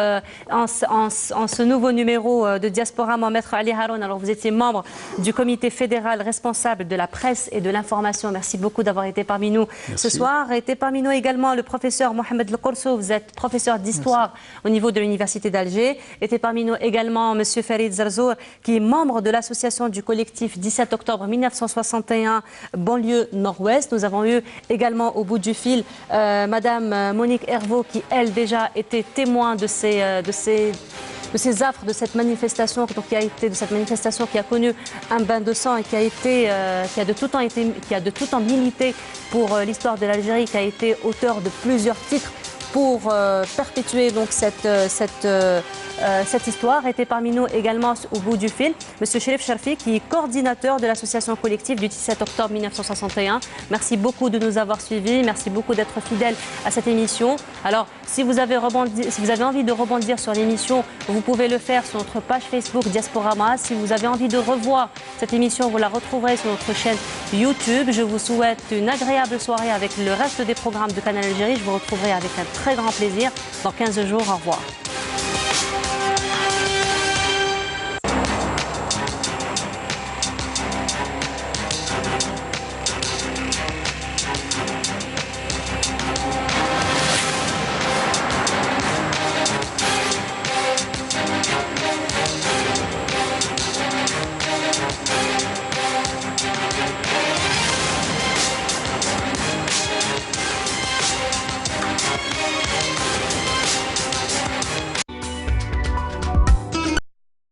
S1: en ce nouveau numéro de Diasporama, Maître Ali Haroun. Alors vous étiez membre du comité fédéral responsable de la presse et de l'information. Merci beaucoup d'avoir été parmi nous ce soir. Était parmi nous également le professeur Mohamed El Corso. Vous êtes professeur d'histoire au niveau de l'Université d'Alger. Était parmi nous également Monsieur Farid Zerzor, qui est membre de l'association du collectif 17 octobre 1961, banlieue nord-ouest. Nous avons eu également au bout du fil Madame Monique Hervaux, qui elle déjà était témoin de ces affres, de cette manifestation, qui a connu un bain de sang et qui a de tout temps milité pour l'histoire de l'Algérie, qui a été auteur de plusieurs titres pour perpétuer donc cette histoire. Était parmi nous également au bout du fil Monsieur Cherif Charfi, qui est coordinateur de l'association collective du 17 octobre 1961. Merci beaucoup de nous avoir suivis, merci beaucoup d'être fidèles à cette émission. Alors, si vous avez envie de rebondir sur l'émission, vous pouvez le faire sur notre page Facebook Diasporama. Si vous avez envie de revoir cette émission, vous la retrouverez sur notre chaîne YouTube. Je vous souhaite une agréable soirée avec le reste des programmes de Canal Algérie. Je vous retrouverai avec un très grand plaisir dans 15 jours. Au revoir.